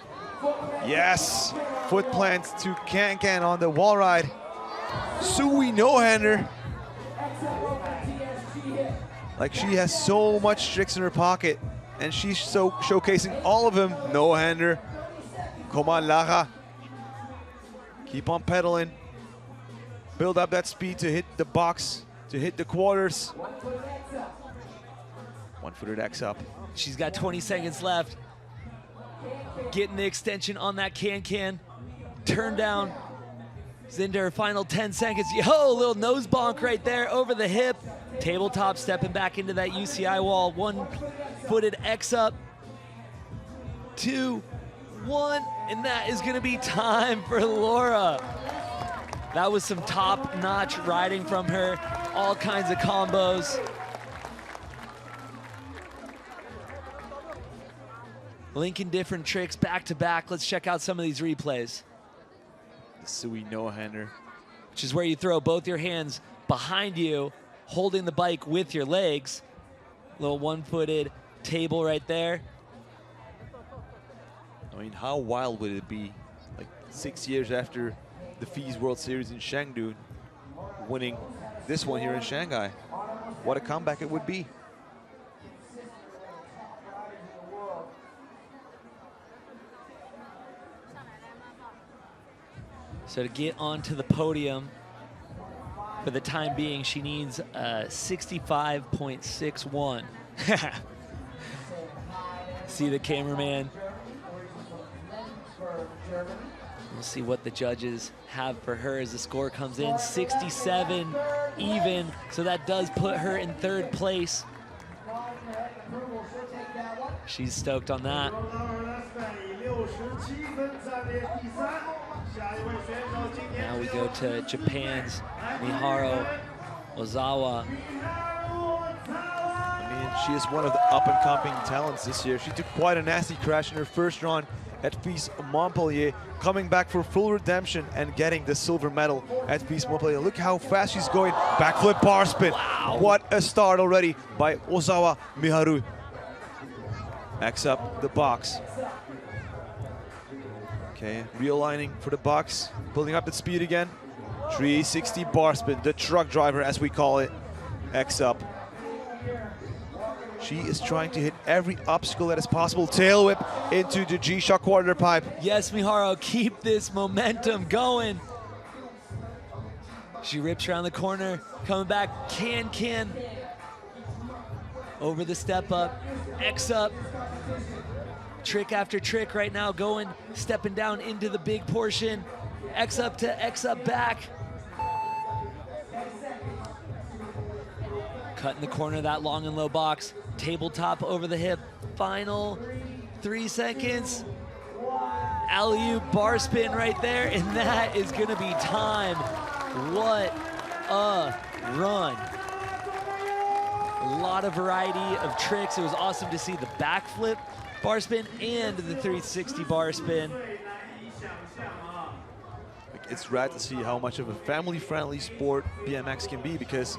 Yes, foot plant to can-can on the wall ride. Sui no-hander. Like, she has so much tricks in her pocket, and she's so showcasing all of them. No-hander. Come on, Lara. Keep on pedaling. Build up that speed to hit the box, to hit the quarters. One-footed X up. She's got 20 seconds left. Getting the extension on that can-can. Turn down. It's into her final 10 seconds. Yo, little nose bonk right there over the hip. Tabletop stepping back into that UCI wall. One-footed X up. 2, 1, and that is gonna be time for Laura. That was some top-notch riding from her. All kinds of combos. Linking different tricks back to back. Let's check out some of these replays. The Sui no-hander. Which is where you throw both your hands behind you, holding the bike with your legs. Little one-footed table right there. I mean, how wild would it be, like 6 years after the FISE World Series in Chengdu, winning this one here in Shanghai? What a comeback it would be. So to get onto the podium, for the time being, she needs 65.61. See the cameraman. We'll see what the judges have for her as the score comes in. 67 even, so that does put her in third place. She's stoked on that. Now we go to Japan's Miharu Ozawa. I mean, she is one of the up-and-coming talents this year. She took quite a nasty crash in her first run at FISE Montpellier, coming back for full redemption and getting the silver medal at FISE Montpellier. Look how fast she's going. Backflip bar spin. Wow. What a start already by Ozawa Miharu. X up the box. Okay, realigning for the box. Building up the speed again. 360 bar spin, the truck driver as we call it. X up. She is trying to hit every obstacle that is possible. Tail whip into the G-Shock quarter pipe. Yes, Miharu, keep this momentum going. She rips around the corner, coming back, can. Over the step up, X up. Trick after trick right now going, stepping down into the big portion. X up to X up back. Cutting the corner of that long and low box. tabletop over the hip. Final 3 seconds. Alley-oop bar spin right there, and that is gonna be time. What a run. A lot of variety of tricks. It was awesome to see the backflip bar spin and the 360 bar spin. It's rad to see how much of a family-friendly sport BMX can be, because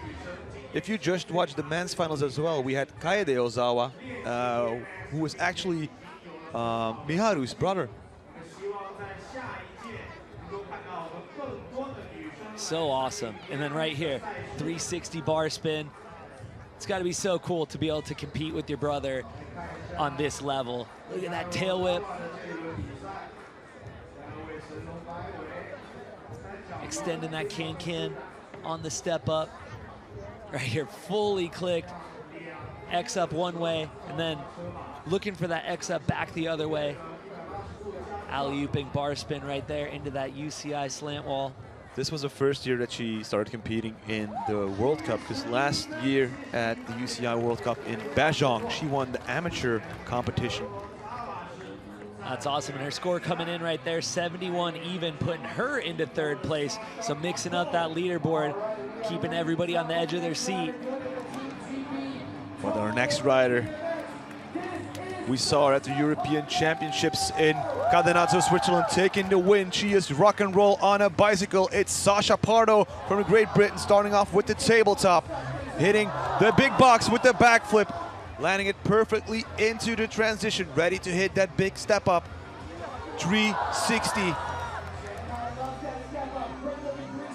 if you just watch the men's finals as well, we had Kaede Ozawa, who was actually Miharu's brother. So awesome. And then right here, 360 bar spin. It's got to be so cool to be able to compete with your brother on this level. Look at that tail whip. Extending that can on the step up. Right here, fully clicked. X up one way, and then looking for that X up back the other way. Alley-ooping bar spin right there into that UCI slant wall. This was the first year that she started competing in the World Cup, because last year at the UCI World Cup in Bajong, she won the amateur competition. That's awesome, and her score coming in right there, 71 even, putting her into 3rd place. So mixing up that leaderboard, keeping everybody on the edge of their seat. But our next rider, we saw her at the European Championships in Cadenazzo, Switzerland, taking the win. She is rock and roll on a bicycle. It's Sasha Pardo from Great Britain, starting off with the tabletop, hitting the big box with the backflip, landing it perfectly into the transition, ready to hit that big step up. 360.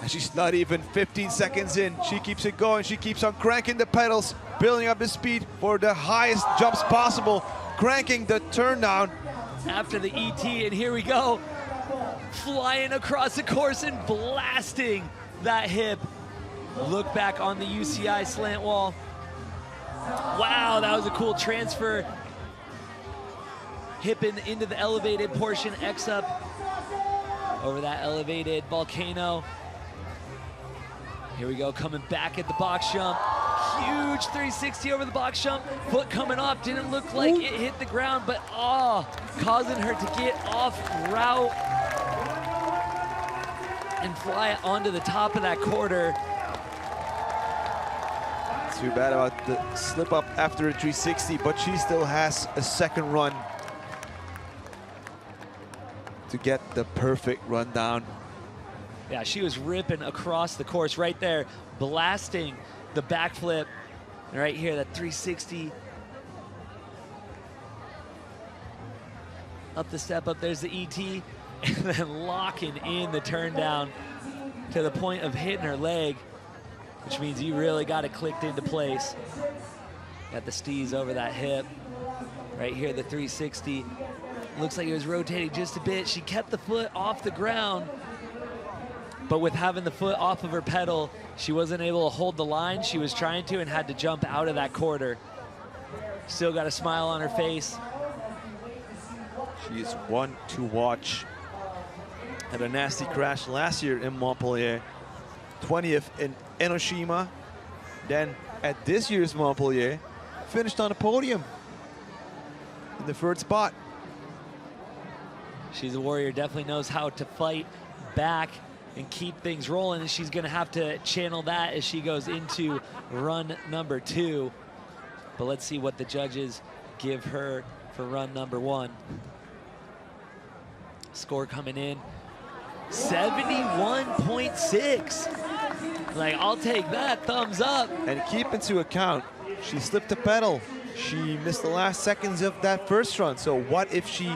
And she's not even 15 seconds in. She keeps it going. She keeps on cranking the pedals, building up the speed for the highest jumps possible, cranking the turn down. After the ET, and here we go. Flying across the course and blasting that hip. Look back on the UCI slant wall. Wow, that was a cool transfer. Hipping into the elevated portion, X up over that elevated volcano. Here we go, coming back at the box jump. Huge 360 over the box jump. Foot coming off, didn't look like it hit the ground, but causing her to get off route and fly onto the top of that quarter. Too bad about the slip up after a 360, but she still has a second run to get the perfect run down. Yeah, she was ripping across the course right there, blasting the backflip. And right here, that 360. Up the step up, there's the ET, and then locking in the turn down to the point of hitting her leg, which means you really got it clicked into place. Got the steez over that hip. Right here, the 360. Looks like it was rotating just a bit. She kept the foot off the ground, but with having the foot off of her pedal, she wasn't able to hold the line she was trying to and had to jump out of that quarter. Still got a smile on her face. She is one to watch. Had a nasty crash last year in Montpellier, 20th in Enoshima. Then at this year's Montpellier, finished on the podium in the 3rd spot. She's a warrior, definitely knows how to fight back and keep things rolling, and she's gonna have to channel that as she goes into run number 2. But let's see what the judges give her for run number 1. Score coming in, 71.6. Like, I'll take that, thumbs up. And keep into account, she slipped the pedal. She missed the last seconds of that first run. So what if she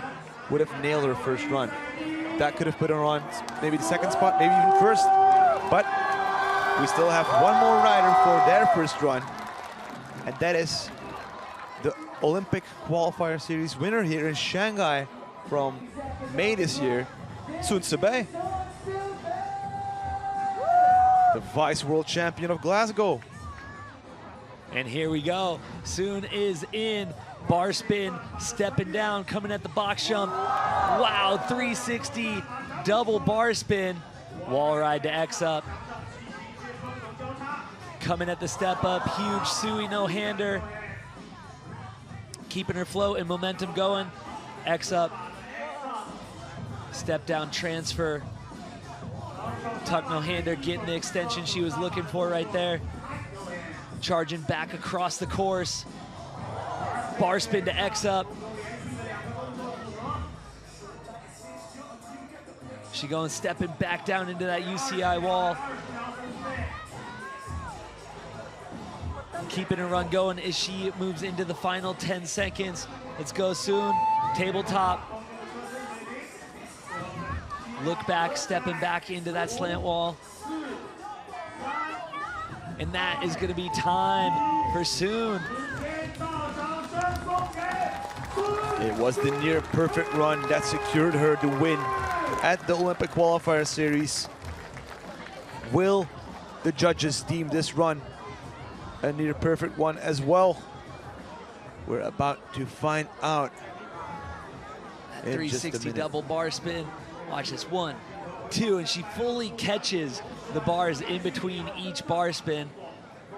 would have nailed her first run? That could have put her on maybe the 2nd spot, maybe even 1st. But we still have one more rider for their first run. And that is the Olympic Qualifier Series winner here in Shanghai from May this year, Sun Sebei, the Vice World Champion of Glasgow. And here we go. Sun is in. Bar spin, stepping down, coming at the box jump. Wow, 360, double bar spin. Wall ride to X up. Coming at the step up, huge Sui no-hander. keeping her flow and momentum going. X up, step down transfer. Tuck no hander, getting the extension she was looking for right there. Charging back across the course. Bar spin to X up. She going stepping back down into that UCI wall. Keeping her run going as she moves into the final 10 seconds. Let's go soon. Tabletop. Look back, stepping back into that slant wall. And that is gonna be time for soon. It was the near perfect run that secured her the win at the Olympic Qualifier Series. Will the judges deem this run a near perfect one as well? We're about to find out. That 360 double bar spin. Watch this, 1, 2, and she fully catches the bars in between each bar spin.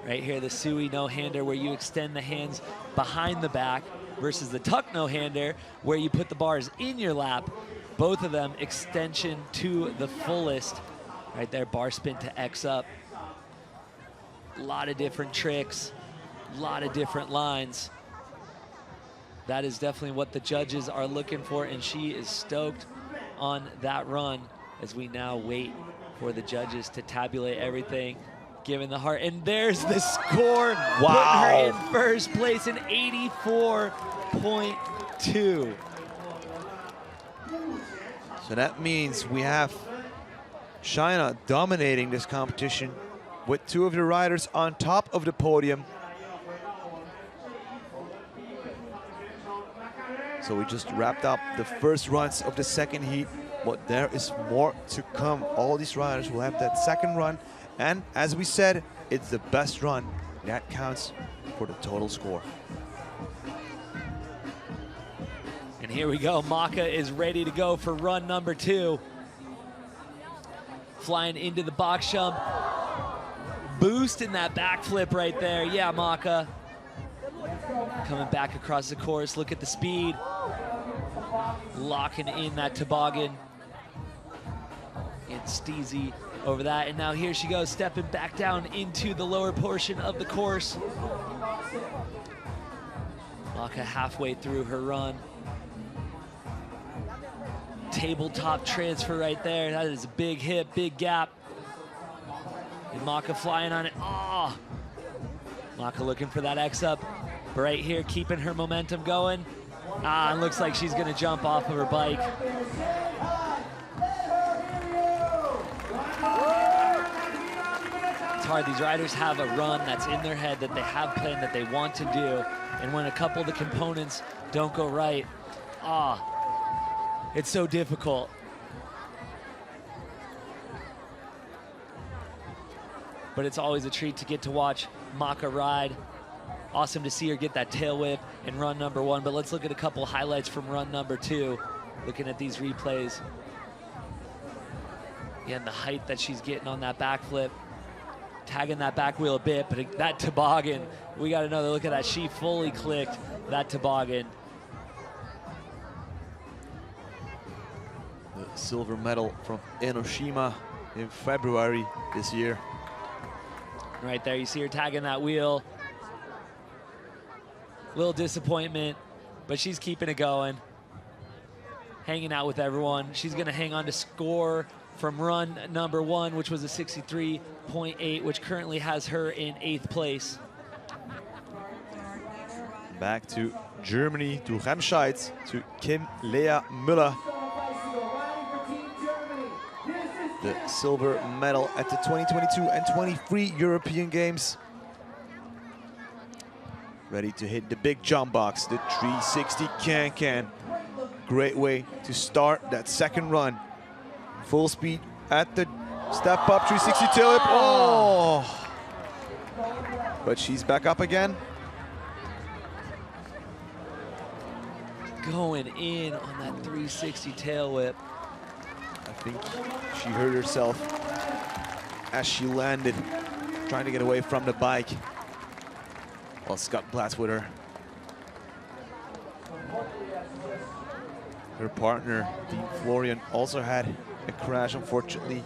Right here, the Sui no-hander where you extend the hands behind the back versus the tuck no-hander where you put the bars in your lap. Both of them extension to the fullest. Right there, bar spin to X up. A lot of different tricks, a lot of different lines. That is definitely what the judges are looking for, and she is stoked on that run as we now wait for the judges to tabulate everything, given the heart. And there's the score. Wow. Putting her in first place in 84.2. So that means we have China dominating this competition with 2 of the riders on top of the podium. So we just wrapped up the first runs of the second heat, but there is more to come. All these riders will have that second run, and as we said, it's the best run that counts for the total score. And here we go, Maka is ready to go for run number 2. Flying into the box jump, boosting that backflip right there. Yeah, Maka. Coming back across the course, look at the speed. Locking in that toboggan. And Steezy over that, and now here she goes, stepping back down into the lower portion of the course. Maka halfway through her run. Tabletop transfer right there. That is a big hip, big gap. And Maka flying on it. Oh! Maka looking for that X up. But right here, keeping her momentum going. Ah, it looks like she's gonna jump off of her bike. It's hard, these riders have a run that's in their head that they have planned that they want to do. And when a couple of the components don't go right, it's so difficult. But it's always a treat to get to watch Maka ride. Awesome to see her get that tail whip in run number 1, but let's look at a couple highlights from run number 2. Looking at these replays. Again, the height that she's getting on that backflip. Tagging that back wheel a bit, but that toboggan, we got another look at that. She fully clicked that toboggan. The silver medal from Enoshima in February this year. Right there, you see her tagging that wheel. Little disappointment, but she's keeping it going. Hanging out with everyone. She's gonna hang on to score from run number 1, which was a 63.8, which currently has her in 8th place. Back to Germany, to Remscheid, to Kim Lea Müller. The silver medal at the 2022 and 23 European Games. Ready to hit the big jump box, the 360 can-can. Great way to start that second run. Full speed at the step up, 360 tail whip. Oh! But she's back up again. Going in on that 360 tail whip. I think she hurt herself as she landed, trying to get away from the bike. Well, Scott Blatz with her. Her partner, Dean Florian, also had a crash, unfortunately,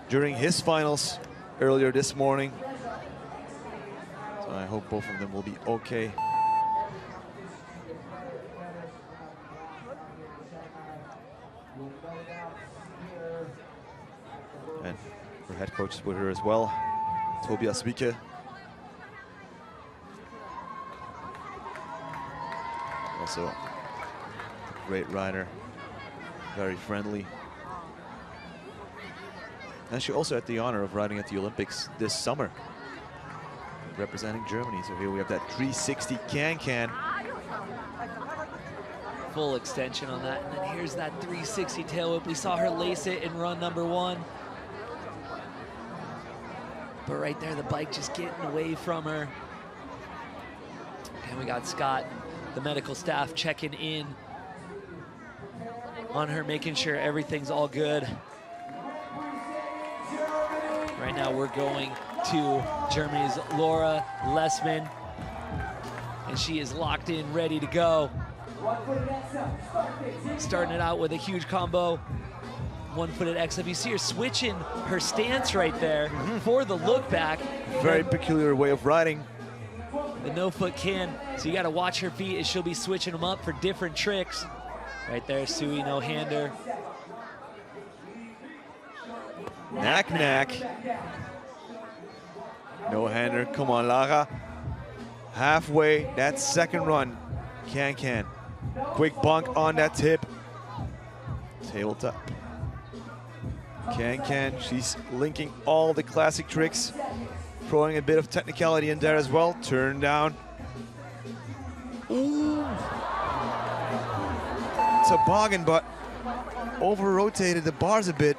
during his finals earlier this morning. So I hope both of them will be okay. And her head coach is with her as well, Tobias Wieke. Also a great rider, very friendly. And she also had the honor of riding at the Olympics this summer, representing Germany. So here we have that 360 can-can. Full extension on that, and then here's that 360 tail whip. We saw her lace it in run number 1. But right there, the bike just getting away from her. And we got Scott, the medical staff, checking in on her, making sure everything's all good. Right now, we're going to Germany's Laura Lessman, and she is locked in, ready to go. Starting it out with a huge combo, one-footed X-up. You see her switching her stance right there for the look back. Very peculiar way of riding. The no-foot can, so you got to watch her feet as she'll be switching them up for different tricks. Right there, Sui, no-hander. Knack. No-hander, come on, Lara. Halfway, that second run. Can. Quick bunk on that tip. Tabletop. Can. She's linking all the classic tricks. Throwing a bit of technicality in there as well. Turn down. Ooh. Toboggan, but over-rotated the bars a bit.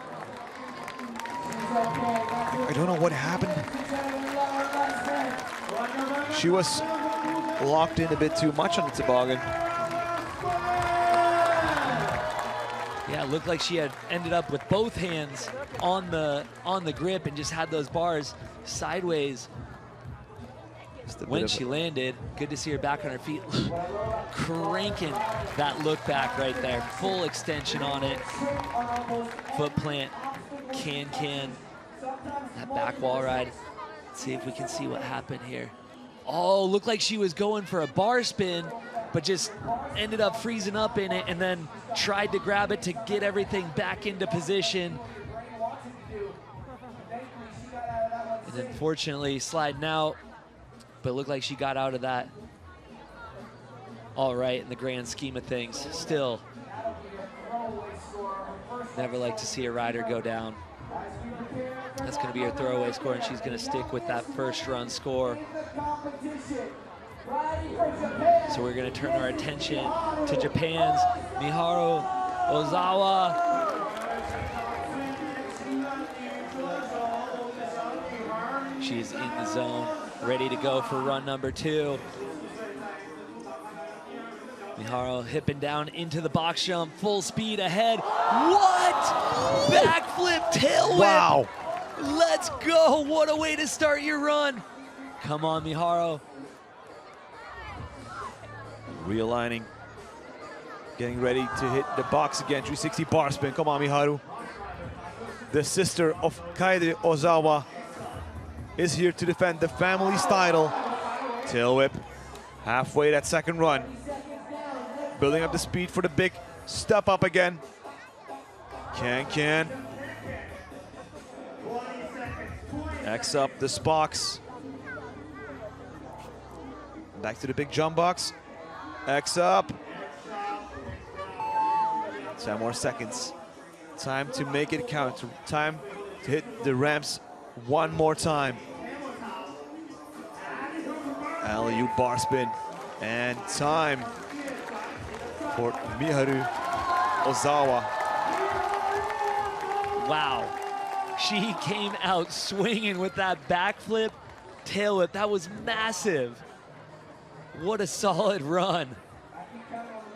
I don't know what happened. She was locked in a bit too much on the toboggan. Yeah, it looked like she had ended up with both hands on the grip and just had those bars sideways when she landed. Good to see her back on her feet, cranking that look back right there. Full extension on it. Foot plant, can. That back wall ride. Let's see if we can see what happened here. Oh, looked like she was going for a bar spin, but just ended up freezing up in it and then tried to grab it to get everything back into position. And unfortunately sliding out, but it looked like she got out of that all right in the grand scheme of things. Still, never like to see a rider go down. That's going to be her throwaway score, and she's going to stick with that first run score. So we're going to turn our attention to Japan's Miharu Ozawa. She's in the zone, ready to go for run number 2. Miharu hipping down into the box jump, full speed ahead. What? Backflip tail whip. Wow. Let's go. What a way to start your run. Come on, Miharu. Realigning. Getting ready to hit the box again. 360 bar spin. Come on, Miharu. The sister of Kaede Ozawa is here to defend the family's title. Tail whip. Halfway that second run. Building up the speed for the big step up again. Can. X up the box. Back to the big jump box. X up. 10 more seconds. Time to make it count. Time to hit the ramps one more time. Alley-oop bar spin. And time for Miharu Ozawa. Wow. She came out swinging with that backflip tail whip. That was massive. What a solid run.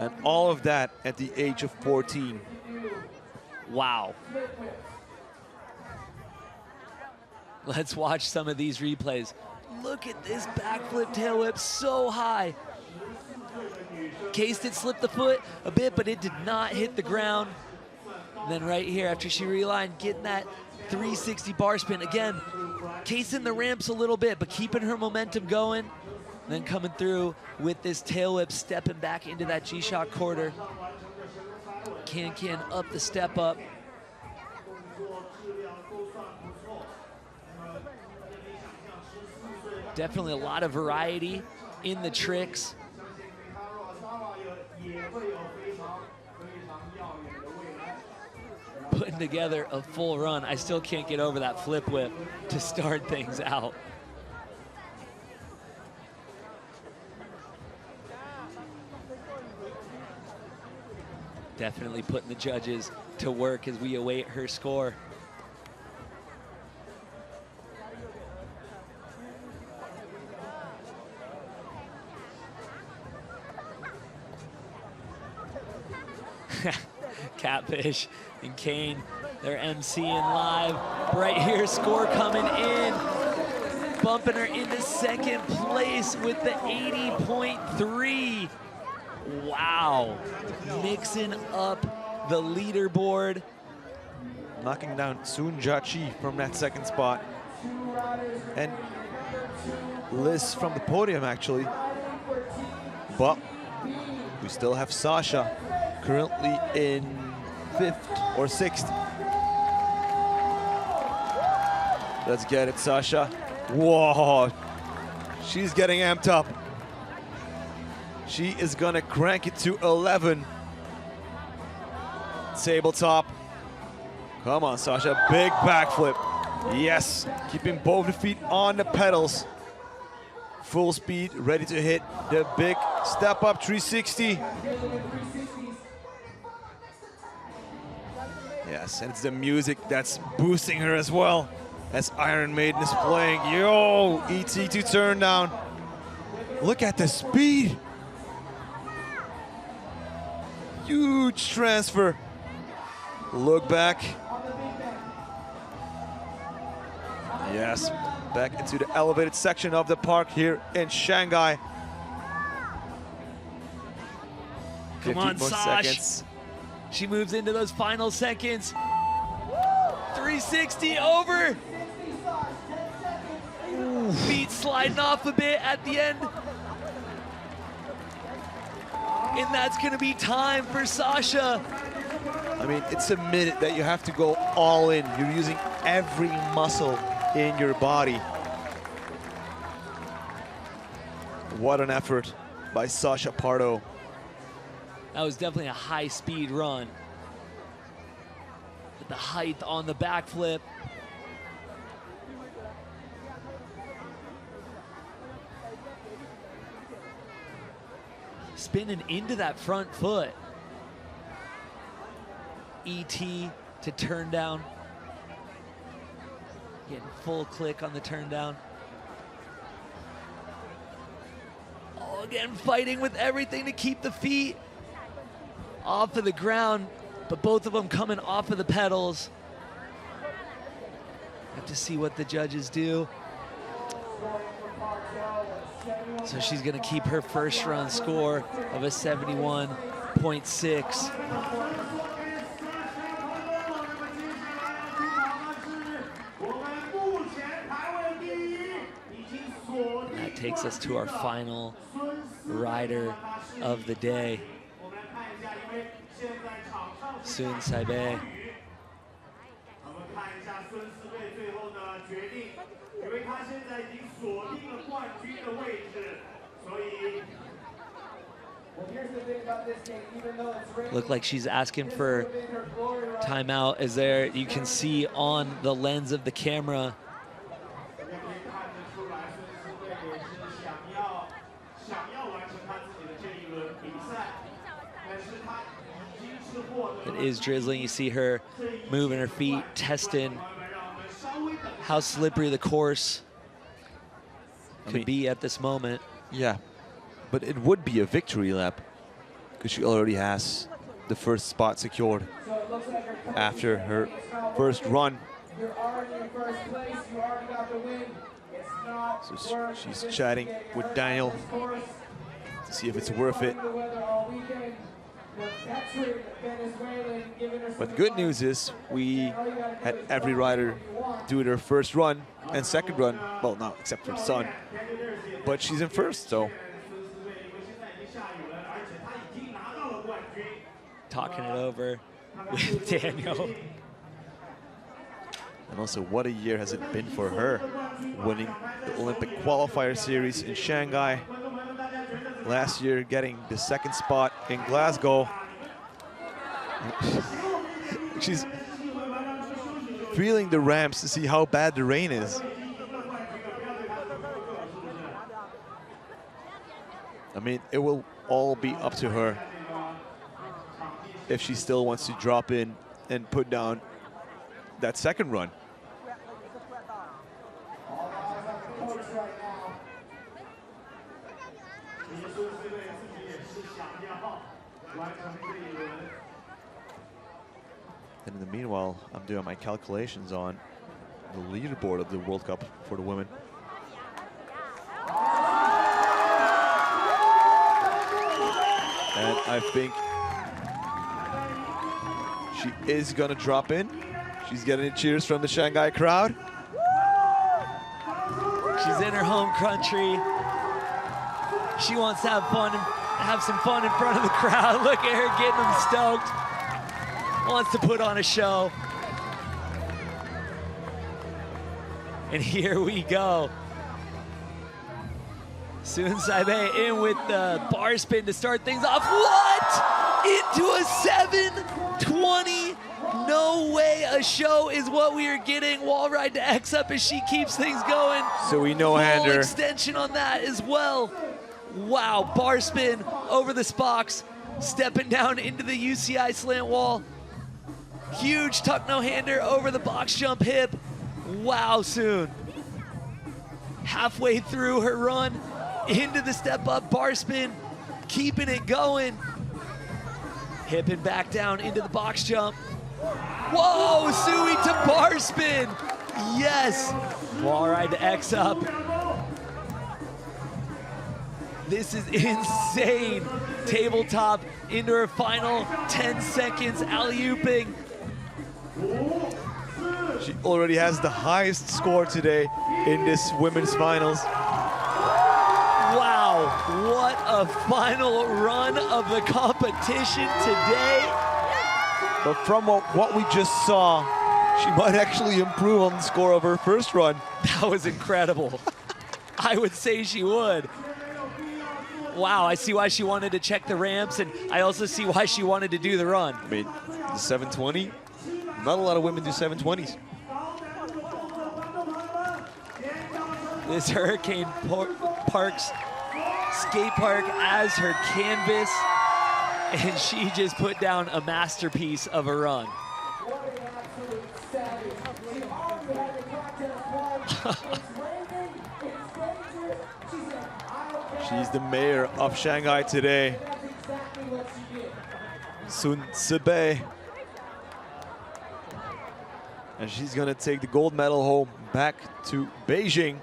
And all of that at the age of 14. Wow. Let's watch some of these replays. Look at this backflip tail whip so high. Case did slip the foot a bit, but it did not hit the ground. And then right here, after she relined, getting that 360 bar spin. Again, casing the ramps a little bit, but keeping her momentum going. And then coming through with this tail whip, stepping back into that G-Shock quarter. Can up the step up. Definitely a lot of variety in the tricks. Putting together a full run. I still can't get over that flip whip to start things out. Definitely putting the judges to work as we await her score. Catfish and Kane, they're MCing live. Right here, score coming in. Bumping her into second place with the 80.3. Wow, mixing up the leaderboard. Knocking down Soon Ja Chi from that second spot. And Liz from the podium, actually. But we still have Sasha currently in 5th or 6th. Let's get it, Sasha. Whoa, she's getting amped up. She is gonna crank it to 11. Tabletop. Come on, Sasha, big backflip. Yes, keeping both the feet on the pedals. Full speed, ready to hit the big step up 360. Yes, and it's the music that's boosting her as well as Iron Maiden is playing. Yo, ET to turn down. Look at the speed. Huge transfer. Look back. Yes, back into the elevated section of the park here in Shanghai. Come on, Sash. She moves into those final seconds. 360 over. Feet sliding off a bit at the end. And that's gonna be time for Sasha. I mean, it's a minute that you have to go all in. You're using every muscle in your body. What an effort by Sasha Pardo. That was definitely a high-speed run. The height on the backflip. Spinning into that front foot. ET to turn down. Getting full click on the turn down. Oh, again, fighting with everything to keep the feet off of the ground, but both of them coming off of the pedals. Have to see what the judges do. So she's gonna keep her first run score of a 71.6. That takes us to our final rider of the day. Sun Saibei. Look like she's asking for timeout. As there, you can see on the lens of the camera. It is drizzling. You see her moving her feet, testing how slippery the course could be at this moment. Yeah, but it would be a victory lap because she already has the first spot secured after her first run. So she's chatting with Daniel. to see if it's worth it. But the good news is we had every rider do their first run and second run. Well, no, except for Sun. But she's in first, so. Talking it over with Daniel. And also, what a year has it been for her, winning the Olympic qualifier series in Shanghai. Last year, getting the second spot in Glasgow. She's feeling the ramps to see how bad the rain is. I mean, it will all be up to her if she still wants to drop in and put down that second run. And in the meanwhile, I'm doing my calculations on the leaderboard of the World Cup for the women. And I think she is gonna drop in. She's getting cheers from the Shanghai crowd. She's in her home country. She wants to have fun and have some fun in front of the crowd. Look at her getting them stoked. Wants to put on a show. And here we go. Sun Saibei in with the bar spin to start things off. What? Into a 720. No way a show is what we are getting. Wall ride to X up as she keeps things going. So we know Full hander. extension on that as well. Wow, bar spin over the Spocks. Stepping down into the UCI slant wall. Huge tuck no-hander over the box jump hip. Wow, Sun. Halfway through her run, into the step-up bar spin, keeping it going. Hipping back down into the box jump. Whoa, Sui to bar spin. Yes. Wall ride to X up. This is insane. Tabletop into her final 10 seconds, alley-ooping. She already has the highest score today in this women's finals. Wow, what a final run of the competition today. But from what we just saw, she might actually improve on the score of her first run. That was incredible. I would say she would. Wow, I see why she wanted to check the ramps, and I also see why she wanted to do the run. I mean, the 720, not a lot of women do 720s. This Hurricane Park's skate park as her canvas, and she just put down a masterpiece of a run. She's the mayor of Shanghai today. Sun Saibei. And she's gonna take the gold medal home back to Beijing.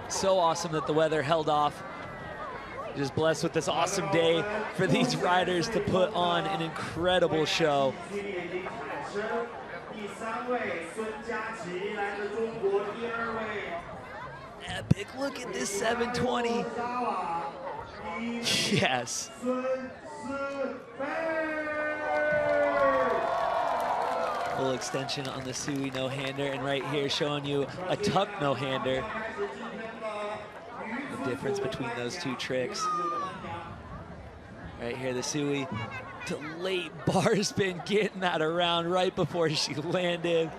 So awesome that the weather held off. Just blessed with this awesome day for these riders to put on an incredible show. Epic, look at this 720. Yes. Full extension on the Sui no-hander, and right here showing you a tuck no-hander. The difference between those two tricks. Right here, the Sui to late bar spin, getting that around right before she landed.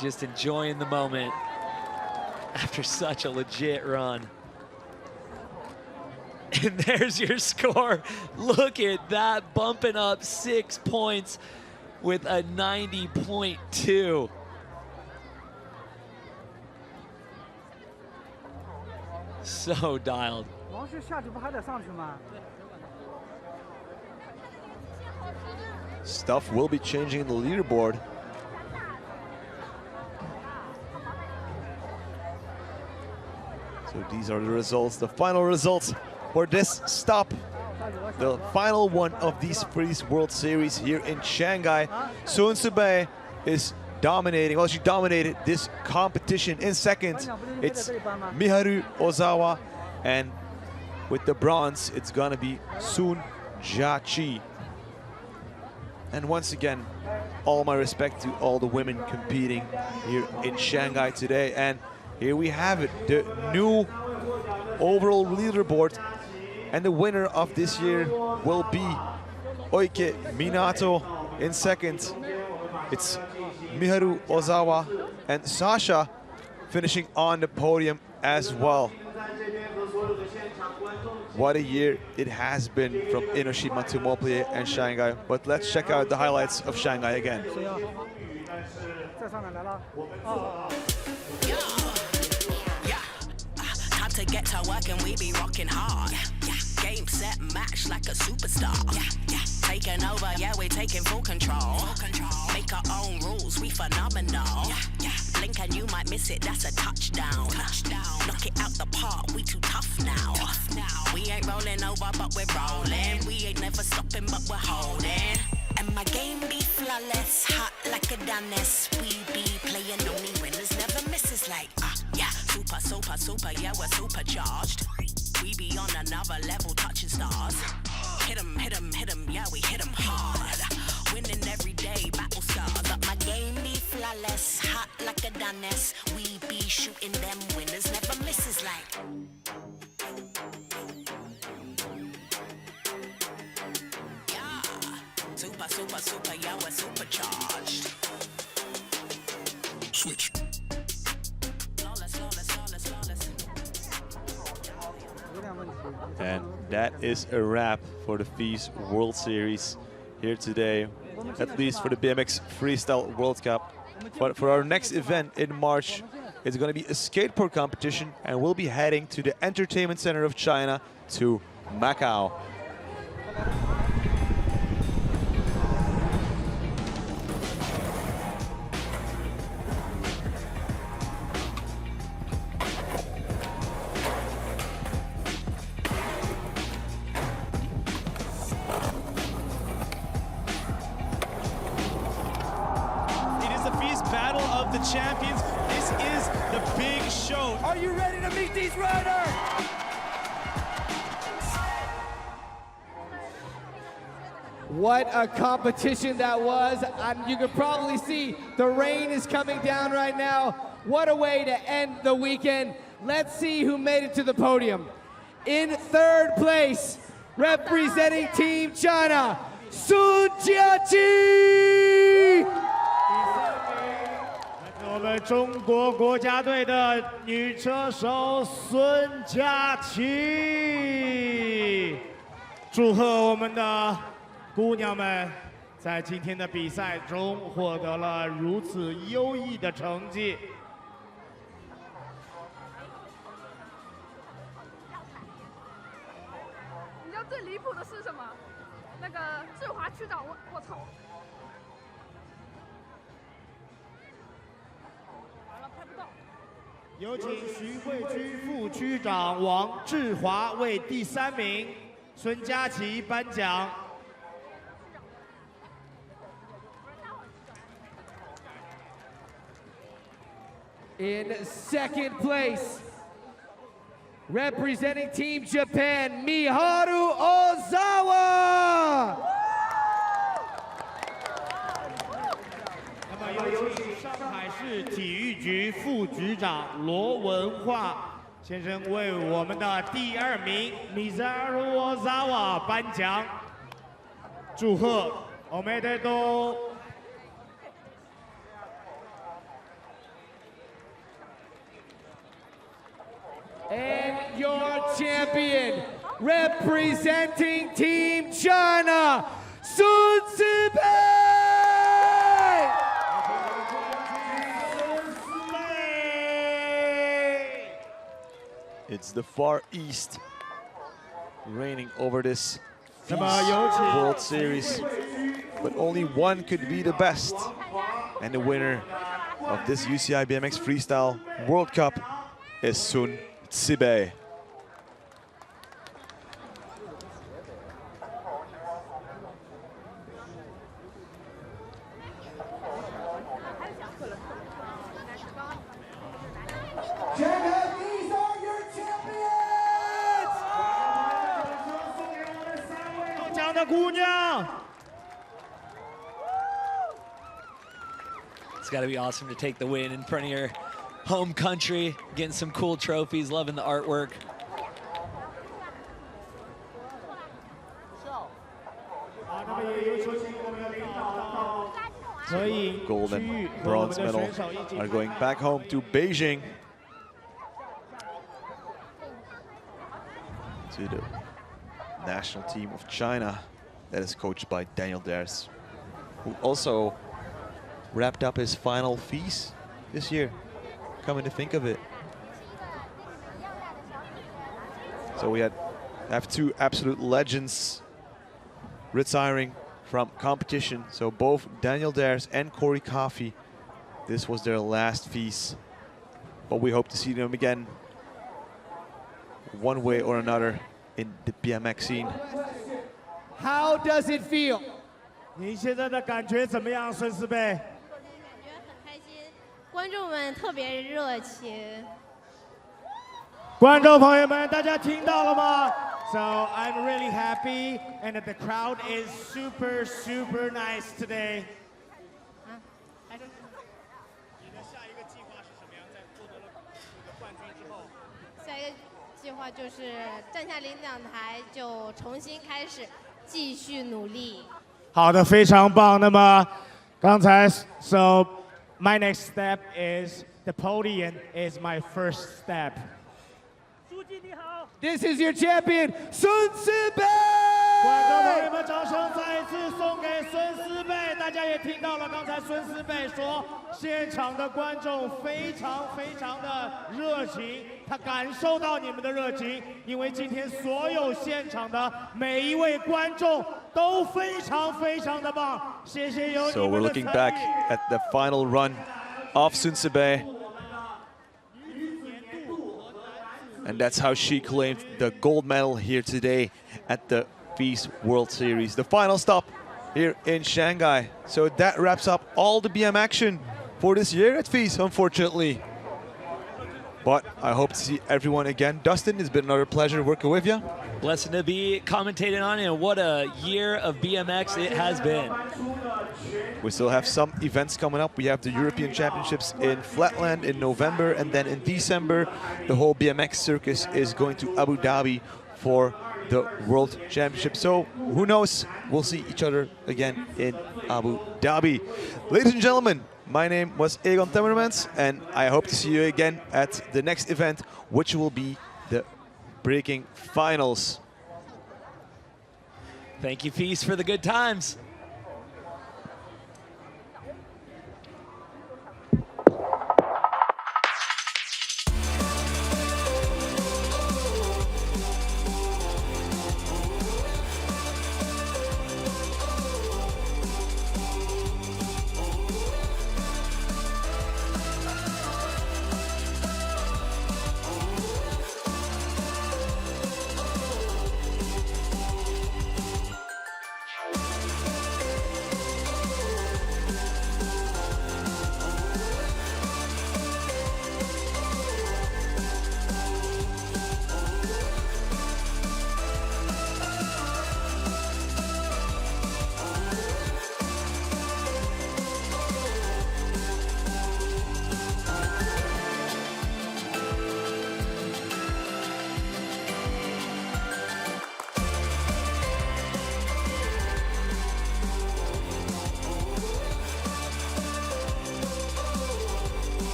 Just enjoying the moment after such a legit run. And there's your score. Look at that, bumping up 6 points with a 90.2. So dialed. Stuff will be changing in the leaderboard. So these are the results, the final results for this stop. The final one of these FISE World Series here in Shanghai. Sun Sube is dominating, well, she dominated this competition. In second, it's Miharu Ozawa, and with the bronze, it's gonna be Sun Jachi. And once again, all my respect to all the women competing here in Shanghai today. And here we have it, the new overall leaderboard. And the winner of this year will be Oike Minato. In second, it's Miharu Ozawa, and Sasha finishing on the podium as well. What a year it has been from Enoshima to Montpellier and Shanghai. But let's check out the highlights of Shanghai again. Time to get to work and we be rocking hard. Game, set, match like a superstar. Taking over, yeah, we're taking full control. Make our own rules, we phenomenal. Blink and you might miss it, that's a touchdown. Knock it out the park, we too tough now. We ain't rolling over, but we're rolling. We ain't never stopping, but we're holding. And my game be flawless, hot like a dance. We be playing only winners, never misses like, yeah. Super, super, super, yeah, we're supercharged. We be on another level, touching stars. Hit 'em, hit 'em, hit 'em, yeah, we hit 'em hard. Winning every day, battle scars. But my game be flawless, hot like a dance. We be shooting them winners, never misses like. Yeah, super, super, super, yeah, we're supercharged. Switch. And that is a wrap for the FISE World Series here today, at least for the BMX Freestyle World Cup. But for our next event in March, it's going to be a skateboard competition, and we'll be heading to the Entertainment Center of China to Macau. Battle of the Champions. This is the big show. Are you ready to meet these riders? What a competition that was. And you can probably see the rain is coming down right now. What a way to end the weekend. Let's see who made it to the podium. In third place, representing Team China, Sun Jiaqi. 我们中国国家队的女车手孙佳琪，祝贺我们的姑娘们在今天的比赛中获得了如此优异的成绩。你知道最离谱的是什么？那个志华区长，我操！ 有请徐汇区副区长王志华为第3名孙佳琪颁奖。In second place, representing Team Japan, Miharu Ozawa. 那么有请上海市体育局副局长罗文化先生为我们的第2名 Miharu Ozawa 颁奖，祝贺，おめでとう。 And your champion, representing Team China, Sun Sibei! It's the Far East reigning over this FISE 那么有请 World Series, but only one could be the best. And the winner of this UCI BMX Freestyle World Cup is Sun Sibe. Shanghai, these are your champions! 中奖的姑娘。 It's got to be awesome to take the win in front of your home country, getting some cool trophies, loving the artwork. Gold and bronze medal are going back home to Beijing. To the national team of China that is coached by Daniel Ders, who also wrapped up his final FISE this year, coming to think of it. So we have two absolute legends retiring from competition. So both Daniel Ders and Corey Coffey, this was their last FISE. But we hope to see them again one way or another in the BMX scene. How does it feel? 你现在的感觉怎么样，孙思贝？ 观众们特别热情。观众朋友们，大家听到了吗 ？So I'm really happy, and the crowd is super, super nice today. 还是你的下一个计划是什么样？在获得了这个冠军之后，下一个计划就是站下领奖台就重新开始，继续努力。好的，非常棒。那么刚才 so my next step is the podium is my first step. This is your champion, Sun Sibe! 观众朋友们，掌声再一次送给孙思贝。大家也听到了，刚才孙思贝说，现场的观众非常非常的热情，他感受到你们的热情，因为今天所有现场的每一位观众都非常非常的棒。谢谢有你 So we're 们的 looking 参 back 与。 at the final run of Sun Sibe. And that's how she claimed the gold medal here today at the FISE World Series. The final stop here in Shanghai. So that wraps up all the BM action for this year at FISE, unfortunately. But I hope to see everyone again. Dustin, it's been another pleasure working with you. Blessed to be commentating on it, and what a year of BMX it has been. We still have some events coming up. We have the European Championships in Flatland in November, and then in December, the whole BMX circus is going to Abu Dhabi for the World Championship. So who knows? We'll see each other again in Abu Dhabi. Ladies and gentlemen, my name was Egon Temmermans, and I hope to see you again at the next event, which will be the Breaking Finals. Thank you, FISE, for the good times.